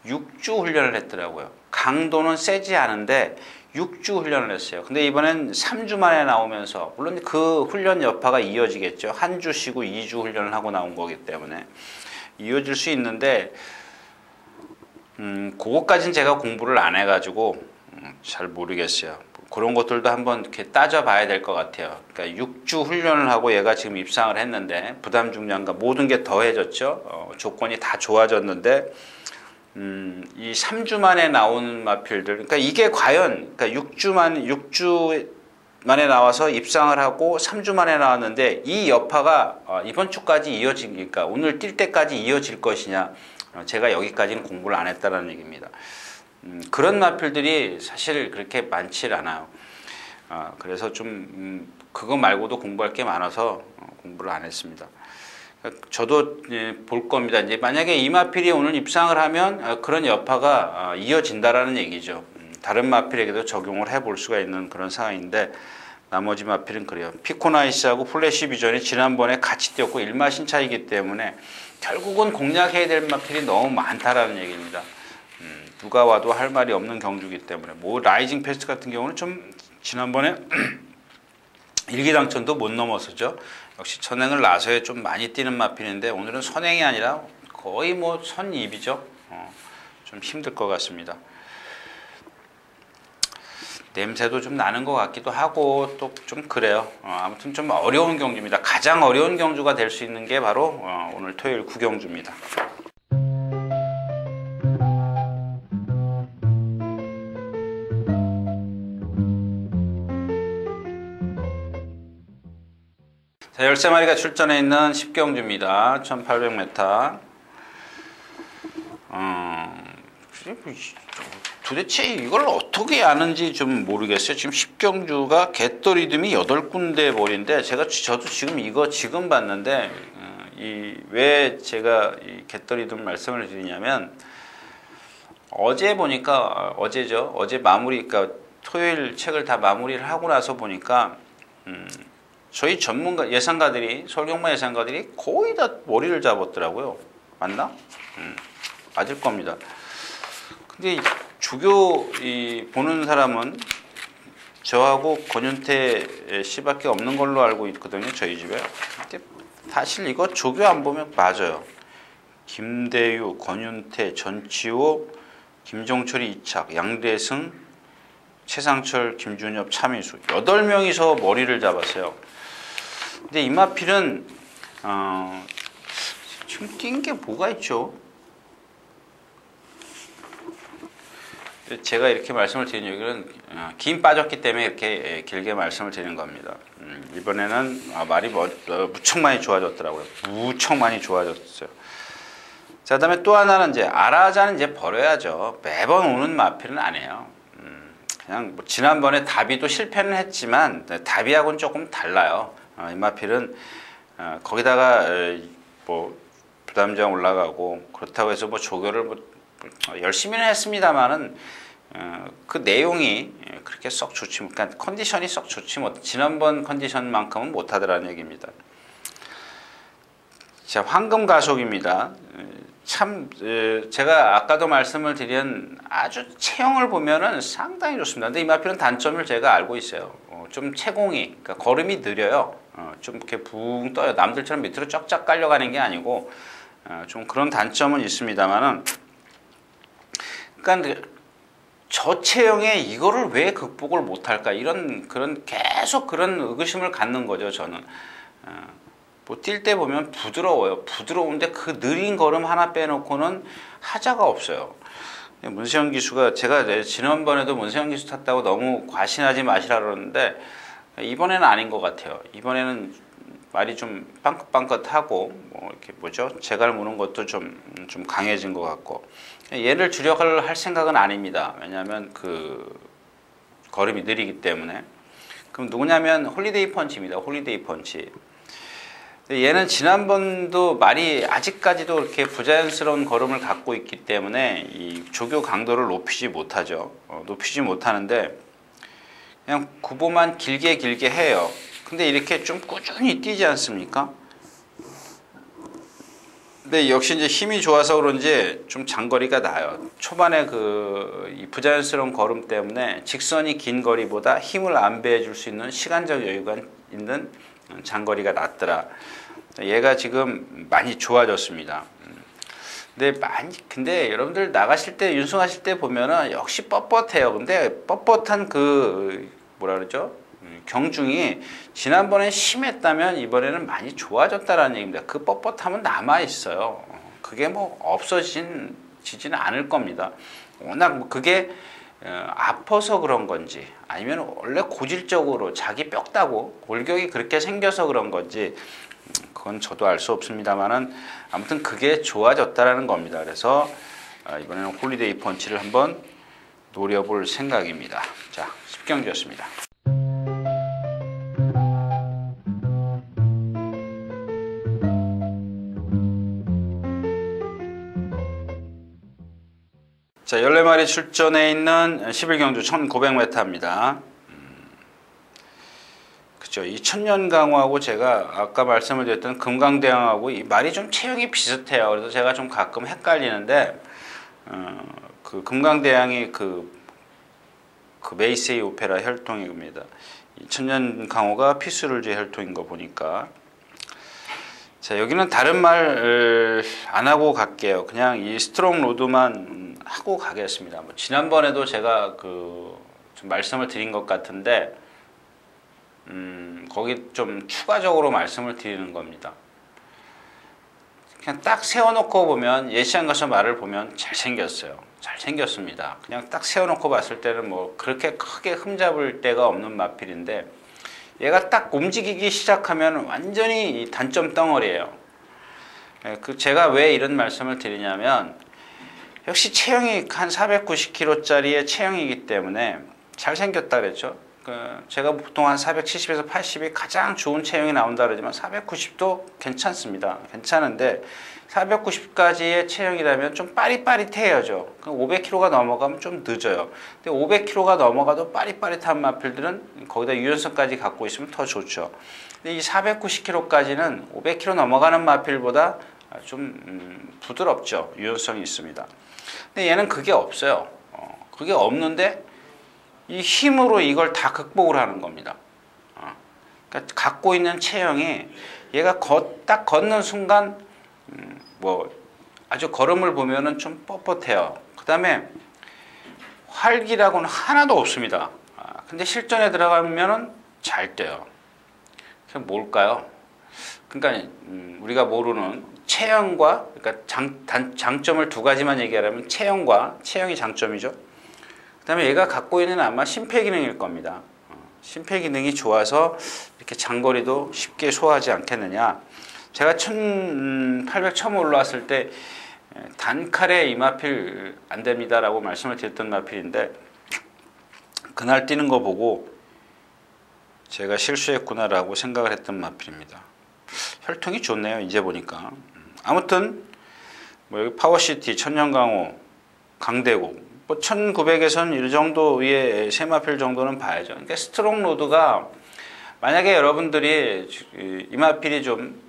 6주 훈련을 했더라고요. 강도는 세지 않은데, 6주 훈련을 했어요. 근데 이번엔 3주 만에 나오면서 물론 그 훈련 여파가 이어지겠죠. 한 주 쉬고 2주 훈련을 하고 나온 거기 때문에 이어질 수 있는데 그것까지는 제가 공부를 안 해가지고 잘 모르겠어요. 그런 것들도 한번 이렇게 따져봐야 될 것 같아요. 그러니까 6주 훈련을 하고 얘가 지금 입상을 했는데 부담 중량과 모든 게 더해졌죠. 조건이 다 좋아졌는데 이 3주 만에 나온 마필들, 그러니까 이게 과연, 그러니까 6주 만에 나와서 입상을 하고 3주 만에 나왔는데 이 여파가 이번 주까지 이어지니까 오늘 뛸 때까지 이어질 것이냐, 제가 여기까지는 공부를 안 했다는 얘기입니다. 그런 마필들이 사실 그렇게 많지 않아요. 그래서 좀 그거 말고도 공부할 게 많아서 공부를 안 했습니다. 저도 볼 겁니다. 이제 만약에 이 마필이 오늘 입상을 하면 그런 여파가 이어진다라는 얘기죠. 다른 마필에게도 적용을 해볼 수가 있는 그런 상황인데 나머지 마필은 그래요. 피코나이스하고 플래시 비전이 지난번에 같이 뛰었고 일마신 차이기 때문에 결국은 공략해야 될 마필이 너무 많다라는 얘기입니다. 누가 와도 할 말이 없는 경주기 때문에 뭐 라이징 패스트 같은 경우는 좀 지난번에 일기당천도 못 넘었었죠. 역시 선행을 나서야 좀 많이 뛰는 마필인데 오늘은 선행이 아니라 거의 뭐 선입이죠. 좀 힘들 것 같습니다. 냄새도 좀 나는 것 같기도 하고 또 좀 그래요. 아무튼 좀 어려운 경주입니다. 가장 어려운 경주가 될 수 있는 게 바로 오늘 토요일 구경주입니다. 자, 13마리가 출전해 있는 10경주입니다. 1800m. 도대체 이걸 어떻게 아는지 좀 모르겠어요. 지금 10경주가 갯더리듬이 8군데 볼인데 저도 지금 이거 지금 봤는데 왜 제가 이 갯더리듬 말씀을 드리냐면 어제 보니까 어제죠. 어제 마무리, 그러니까 토요일 책을 다 마무리를 하고 나서 보니까 저희 전문가 예상가들이 설경마 예상가들이 거의 다 머리를 잡았더라고요. 맞나? 맞을 겁니다. 근데 조교 보는 사람은 저하고 권윤태 씨밖에 없는 걸로 알고 있거든요. 저희 집에. 근데 사실 이거 조교 안 보면 맞아요. 김대유, 권윤태, 전치호, 김종철이 이착, 양대승, 최상철, 김준엽, 차민수 8명이서 머리를 잡았어요. 근데 이마필은 지금 뛴 게 뭐가 있죠? 제가 이렇게 말씀을 드린 이유는 김 빠졌기 때문에 이렇게 길게 말씀을 드리는 겁니다. 이번에는 말이 무척 많이 좋아졌더라고요. 무척 많이 좋아졌어요. 자, 그다음에 또 하나는 이제 아라자는 이제 버려야죠. 매번 오는 마필은 아니에요. 그냥 뭐 지난번에 다비도 실패는 했지만 다비하고는 조금 달라요. 이 마필은 거기다가 뭐 부담장 올라가고 그렇다고 해서 뭐 조교를 뭐 열심히는 했습니다만은 그 내용이 그렇게 썩 좋지 못, 그러니까 컨디션이 썩 좋지 못, 지난번 컨디션만큼은 못하더라는 얘기입니다. 자, 황금 가속입니다. 참 제가 아까도 말씀을 드린 아주 체형을 보면은 상당히 좋습니다. 근데 이 마필은 단점을 제가 알고 있어요. 좀 채공이, 그러니까 걸음이 느려요. 좀 이렇게 붕 떠요. 남들처럼 밑으로 쫙쫙 깔려가는 게 아니고 좀 그런 단점은 있습니다만은, 그러니까 저 체형에 이거를 왜 극복을 못할까, 이런 그런 계속 그런 의구심을 갖는 거죠. 저는 뭐 뛸 때 보면 부드러워요. 부드러운데 그 느린 걸음 하나 빼놓고는 하자가 없어요. 문세영 기수가, 제가 지난번에도 문세영 기수 탔다고 너무 과신하지 마시라 그러는데 이번에는 아닌 것 같아요. 이번에는 말이 좀 빵긋빵긋하고 뭐 이렇게 뭐죠? 재갈 무는 것도 좀 강해진 것 같고, 얘를 주력을 할 생각은 아닙니다. 왜냐하면 그 걸음이 느리기 때문에. 그럼 누구냐면 홀리데이 펀치입니다. 홀리데이 펀치. 얘는 지난번도 말이 아직까지도 이렇게 부자연스러운 걸음을 갖고 있기 때문에 이 조교 강도를 높이지 못하죠. 높이지 못하는데 그냥 구보만 길게 해요. 근데 이렇게 좀 꾸준히 뛰지 않습니까? 근데 역시 이제 힘이 좋아서 그런지 좀 장거리가 나요. 초반에 이 부자연스러운 걸음 때문에 직선이 긴 거리보다 힘을 안배해 줄 수 있는 시간적 여유가 있는 장거리가 낫더라. 얘가 지금 많이 좋아졌습니다. 근데 여러분들 나가실 때, 윤승하실 때 보면은 역시 뻣뻣해요. 근데 뻣뻣한 뭐라 그러죠? 경중이 지난번에 심했다면 이번에는 많이 좋아졌다라는 얘기입니다. 그 뻣뻣함은 남아 있어요. 그게 뭐 없어지지는 않을 겁니다. 워낙 그게 아파서 그런 건지, 아니면 원래 고질적으로 자기 뼈다고 골격이 그렇게 생겨서 그런 건지, 그건 저도 알 수 없습니다만은 아무튼 그게 좋아졌다라는 겁니다. 그래서 이번에는 홀리데이 펀치를 한번 노려볼 생각입니다. 자, 10경주였습니다. 자, 14마리 출전해 있는 11경주 1900m입니다. 그죠. 2000년 강호하고 제가 아까 말씀을 드렸던 금강대왕하고 이 말이 좀 체형이 비슷해요. 그래서 제가 좀 가끔 헷갈리는데, 그 금강대왕이 그 메이세이 오페라 혈통입니다. 2000년 강호가 피스룰즈 혈통인 거 보니까. 자, 여기는 다른 말 안 하고 갈게요. 그냥 이 스트롱 로드만 하고 가겠습니다. 뭐 지난번에도 제가 좀 말씀을 드린 것 같은데, 거기 좀 추가적으로 말씀을 드리는 겁니다. 그냥 딱 세워놓고 보면, 예시안 가서 말을 보면 잘생겼어요. 잘생겼습니다. 그냥 딱 세워놓고 봤을 때는 뭐 그렇게 크게 흠잡을 데가 없는 마필인데, 얘가 딱 움직이기 시작하면 완전히 이 단점 덩어리예요. 제가 왜 이런 말씀을 드리냐면, 역시 체형이 한 490kg짜리의 체형이기 때문에 잘생겼다 그랬죠. 제가 보통 한 470에서 80이 가장 좋은 체형이 나온다 그러지만 490도 괜찮습니다. 괜찮은데 490까지의 체형이라면 좀 빠릿빠릿해야죠. 500kg가 넘어가면 좀 늦어요. 근데 500kg가 넘어가도 빠릿빠릿한 마필들은 거기다 유연성까지 갖고 있으면 더 좋죠. 근데 이 490kg까지는 500kg 넘어가는 마필보다 좀 부드럽죠. 유연성이 있습니다. 근데 얘는 그게 없어요. 그게 없는데 이 힘으로 이걸 다 극복을 하는 겁니다. 그러니까 갖고 있는 체형이, 얘가 딱 걷는 순간 뭐 아주 걸음을 보면은 좀 뻣뻣해요. 그 다음에 활기라고는 하나도 없습니다. 근데 실전에 들어가면은 잘 뛰어요. 그게 뭘까요? 그러니까 우리가 모르는 체형과, 그러니까 장점을 두 가지만 얘기하자면 체형이 장점이죠. 그 다음에 얘가 갖고 있는 아마 심폐기능일 겁니다. 심폐기능이 좋아서 이렇게 장거리도 쉽게 소화하지 않겠느냐. 제가 1800 처음 올라왔을 때 단칼에 이 마필 안 됩니다 라고 말씀을 드렸던 마필인데, 그날 뛰는 거 보고 제가 실수했구나 라고 생각을 했던 마필입니다. 혈통이 좋네요, 이제 보니까. 아무튼 뭐 여기 파워시티, 천년강호, 강대국, 뭐 1900에선 이 정도 위에 세마필 정도는 봐야죠. 그러니까 스트롱 로드가 만약에 여러분들이 이마필이 좀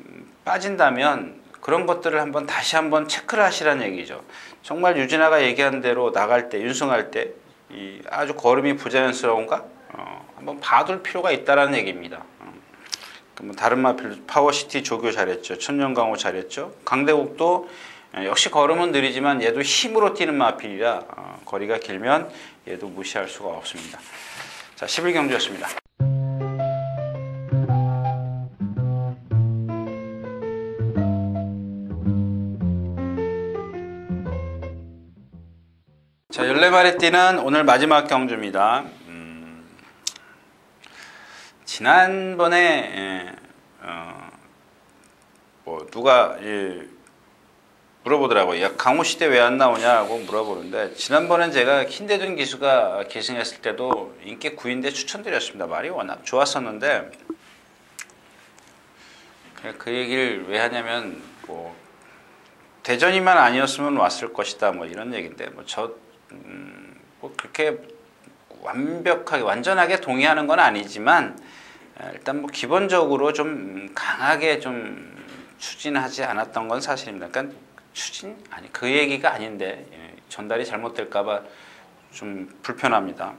빠진다면 그런 것들을 다시 한번 체크를 하시라는 얘기죠. 정말 유진아가 얘기한 대로 나갈 때, 윤승할 때 아주 걸음이 부자연스러운가? 한번 봐둘 필요가 있다라는 얘기입니다. 다른 마필 파워시티 조교 잘했죠. 천년강호 잘했죠. 강대국도 역시 걸음은 느리지만 얘도 힘으로 뛰는 마필이라 거리가 길면 얘도 무시할 수가 없습니다. 자, 11경주였습니다. 자, 14마리 뛰는 오늘 마지막 경주입니다. 지난번에 누가 물어보더라고요. 야, 강호시대 왜 안 나오냐고 물어보는데, 지난번엔 제가 킨대준 기수가 계승했을 때도 인기 9인데 추천드렸습니다. 말이 워낙 좋았었는데, 그 얘기를 왜 하냐면 대전이만 아니었으면 왔을 것이다 이런 얘기인데, 그렇게 완벽하게 완전하게 동의하는 건 아니지만 일단 기본적으로 좀 강하게 좀 추진하지 않았던 건 사실입니다. 그러니까 그 얘기가 아닌데 전달이 잘못될까봐 좀 불편합니다.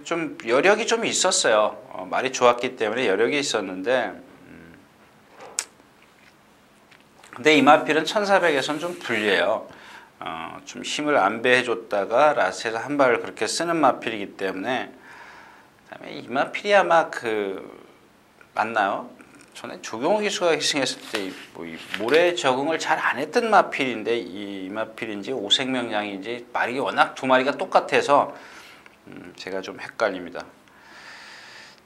좀 여력이 좀 있었어요. 말이 좋았기 때문에 여력이 있었는데, 근데 이마필은 1400에서는 좀 불리해요. 좀 힘을 안배해줬다가 라스에서 한 발을 그렇게 쓰는 마필이기 때문에, 그다음에 이마필이 아마 맞나요? 전에 조경호 기수가 희생했을 때 모래 적응을 잘 안 했던 마필인데 이 마필인지 오색명량인지 말이 워낙 두 마리가 똑같아서 제가 좀 헷갈립니다.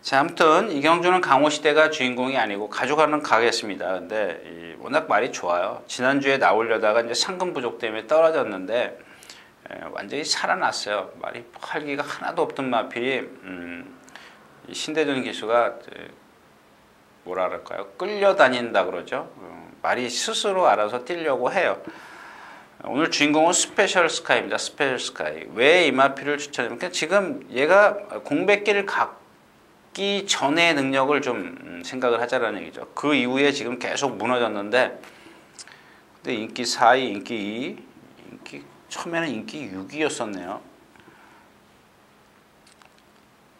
자, 아무튼 이 경주는 강호시대가 주인공이 아니고 가져가는 가겠습니다. 근데 워낙 말이 좋아요. 지난주에 나오려다가 이제 상금 부족 때문에 떨어졌는데 완전히 살아났어요. 말이 활기가 하나도 없던 마필이 신대준 기수가 뭐라 그럴까요? 끌려다닌다 그러죠. 말이 스스로 알아서 뛰려고 해요. 오늘 주인공은 스페셜 스카이입니다. 스페셜 스카이. 왜 이 마필을 추천합니까? 지금 얘가 공백기를 갖기 전의 능력을 좀 생각을 하자라는 얘기죠. 그 이후에 지금 계속 무너졌는데, 근데 인기 4위, 인기 2, 처음에는 인기 6위였었네요.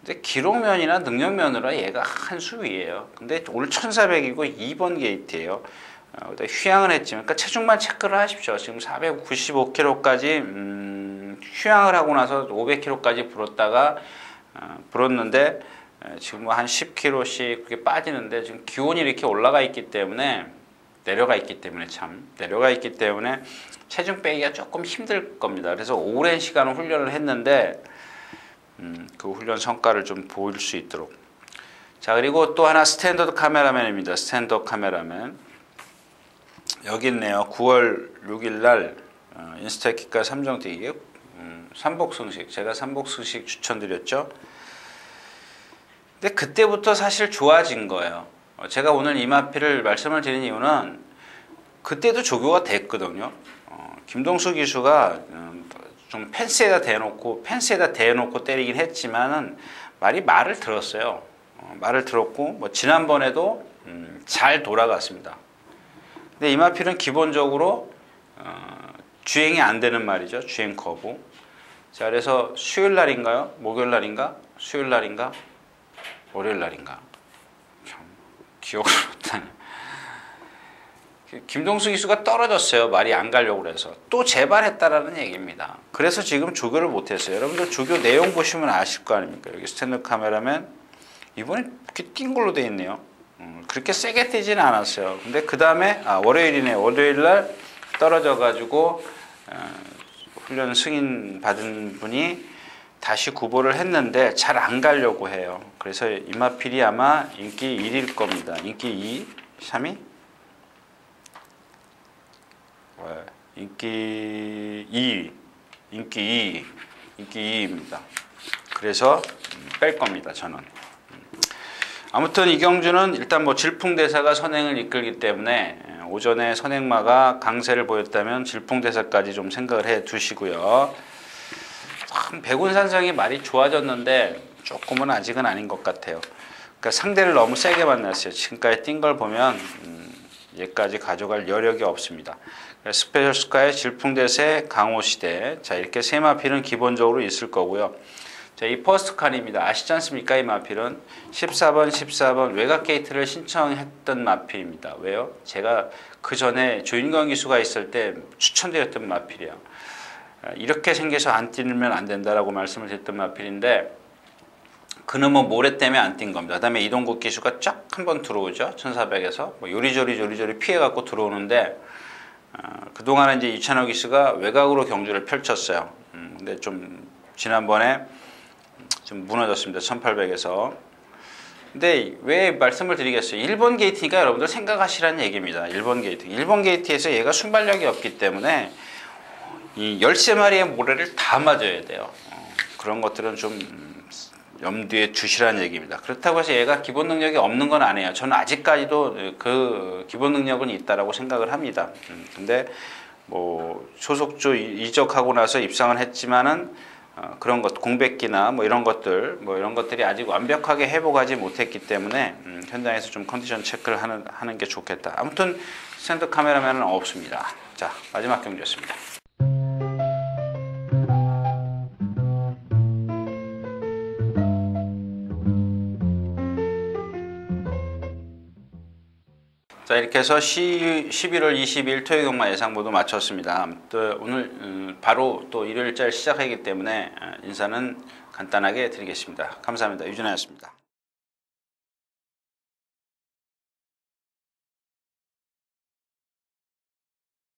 근데 기록면이나 능력면으로 얘가 한 수 위에요. 근데 오늘 1400이고 2번 게이트예요. 휴양을 했지만, 그러니까 체중만 체크를 하십시오. 지금 495kg까지 휴양을 하고 나서 500kg까지 불었는데 지금 한 10kg씩 그렇게 빠지는데, 지금 기온이 이렇게 올라가 있기 때문에 내려가 있기 때문에 체중 빼기가 조금 힘들 겁니다. 그래서 오랜 시간 훈련을 했는데 그 훈련 성과를 좀 보일 수 있도록. 자, 그리고 또 하나 스탠더드 카메라맨입니다. 스탠더드 카메라맨. 여기 있네요. 9월 6일 날 인스타키카 3종 뛰기 삼복승식. 제가 삼복승식 추천드렸죠. 근데 그때부터 사실 좋아진 거예요. 제가 오늘 이마필을 말씀을 드린 이유는 그때도 조교가 됐거든요. 김동수 기수가 좀 펜스에다 대놓고 때리긴 했지만은 말을 들었어요. 말을 들었고 지난번에도 잘 돌아갔습니다. 근데 이마필은 기본적으로 주행이 안 되는 말이죠. 주행 거부. 자, 그래서 수요일 날인가요? 목요일 날인가? 수요일 날인가? 월요일 날인가? 기억을 못하네. 김동수 기수가 떨어졌어요. 말이 안 가려고 그래서. 또 재발했다라는 얘기입니다. 그래서 지금 조교를 못했어요. 여러분들 조교 내용 보시면 아실 거 아닙니까? 여기 스탠드 카메라맨. 이번에 이렇게 뛴 걸로 돼 있네요. 그렇게 세게 뛰지는 않았어요. 근데 그 다음에 월요일이네. 월요일 날 떨어져가지고 훈련 승인 받은 분이 다시 구보를 했는데 잘 안 가려고 해요. 그래서 이마필이 아마 인기 1위일 겁니다. 인기 2, 3위? 인기 2위. 인기 2위입니다. 그래서 뺄 겁니다. 저는. 아무튼 이 경주는 일단 질풍대사가 선행을 이끌기 때문에 오전에 선행마가 강세를 보였다면 질풍대사까지 좀 생각을 해 두시고요. 참 백운산성이 많이 좋아졌는데 조금은 아직은 아닌 것 같아요. 그러니까 상대를 너무 세게 만났어요. 지금까지 뛴 걸 보면 얘까지 가져갈 여력이 없습니다. 스페셜스카의 질풍대세 강호시대, 자 이렇게 세 마필은 기본적으로 있을 거고요. 자, 이 퍼스트 칸입니다. 아시지 않습니까? 이 마필은 14번 외곽 게이트를 신청했던 마필입니다. 왜요? 제가 그 전에 조인광 기수가 있을 때 추천드렸던 마필이에요. 이렇게 생겨서 안 뛰면 안 된다라고 말씀을 드렸던 마필인데 그놈은 모래 때문에 안 뛴 겁니다. 그 다음에 이동국 기수가 쫙 한번 들어오죠. 1400에서 뭐 요리조리 피해갖고 들어오는데 그동안은 이제 이찬호 기수가 외곽으로 경주를 펼쳤어요. 근데 좀 지난번에 좀 무너졌습니다. 1800에서. 근데 왜 말씀을 드리겠어요? 1번 게이트니까 여러분들 생각하시라는 얘기입니다. 1번 게이트. 1번 게이트에서 얘가 순발력이 없기 때문에 이 13마리의 모래를 다 맞아야 돼요. 그런 것들은 좀 염두에 두시라는 얘기입니다. 그렇다고 해서 얘가 기본 능력이 없는 건 아니에요. 저는 아직까지도 그 기본 능력은 있다라고 생각을 합니다. 근데 뭐 소속조 이적하고 나서 입상을 했지만은 그런 것 공백기나 뭐 이런 것들이 아직 완벽하게 회복하지 못했기 때문에 현장에서 좀 컨디션 체크를 하는 게 좋겠다. 아무튼 스탠드 카메라맨은 없습니다. 자, 마지막 경기였습니다. 자, 이렇게 해서 11월 20일 토요 경마 예상 모두 마쳤습니다. 또 오늘 바로 또 일요일절 시작하기 때문에 인사는 간단하게 드리겠습니다. 감사합니다. 유준하였습니다.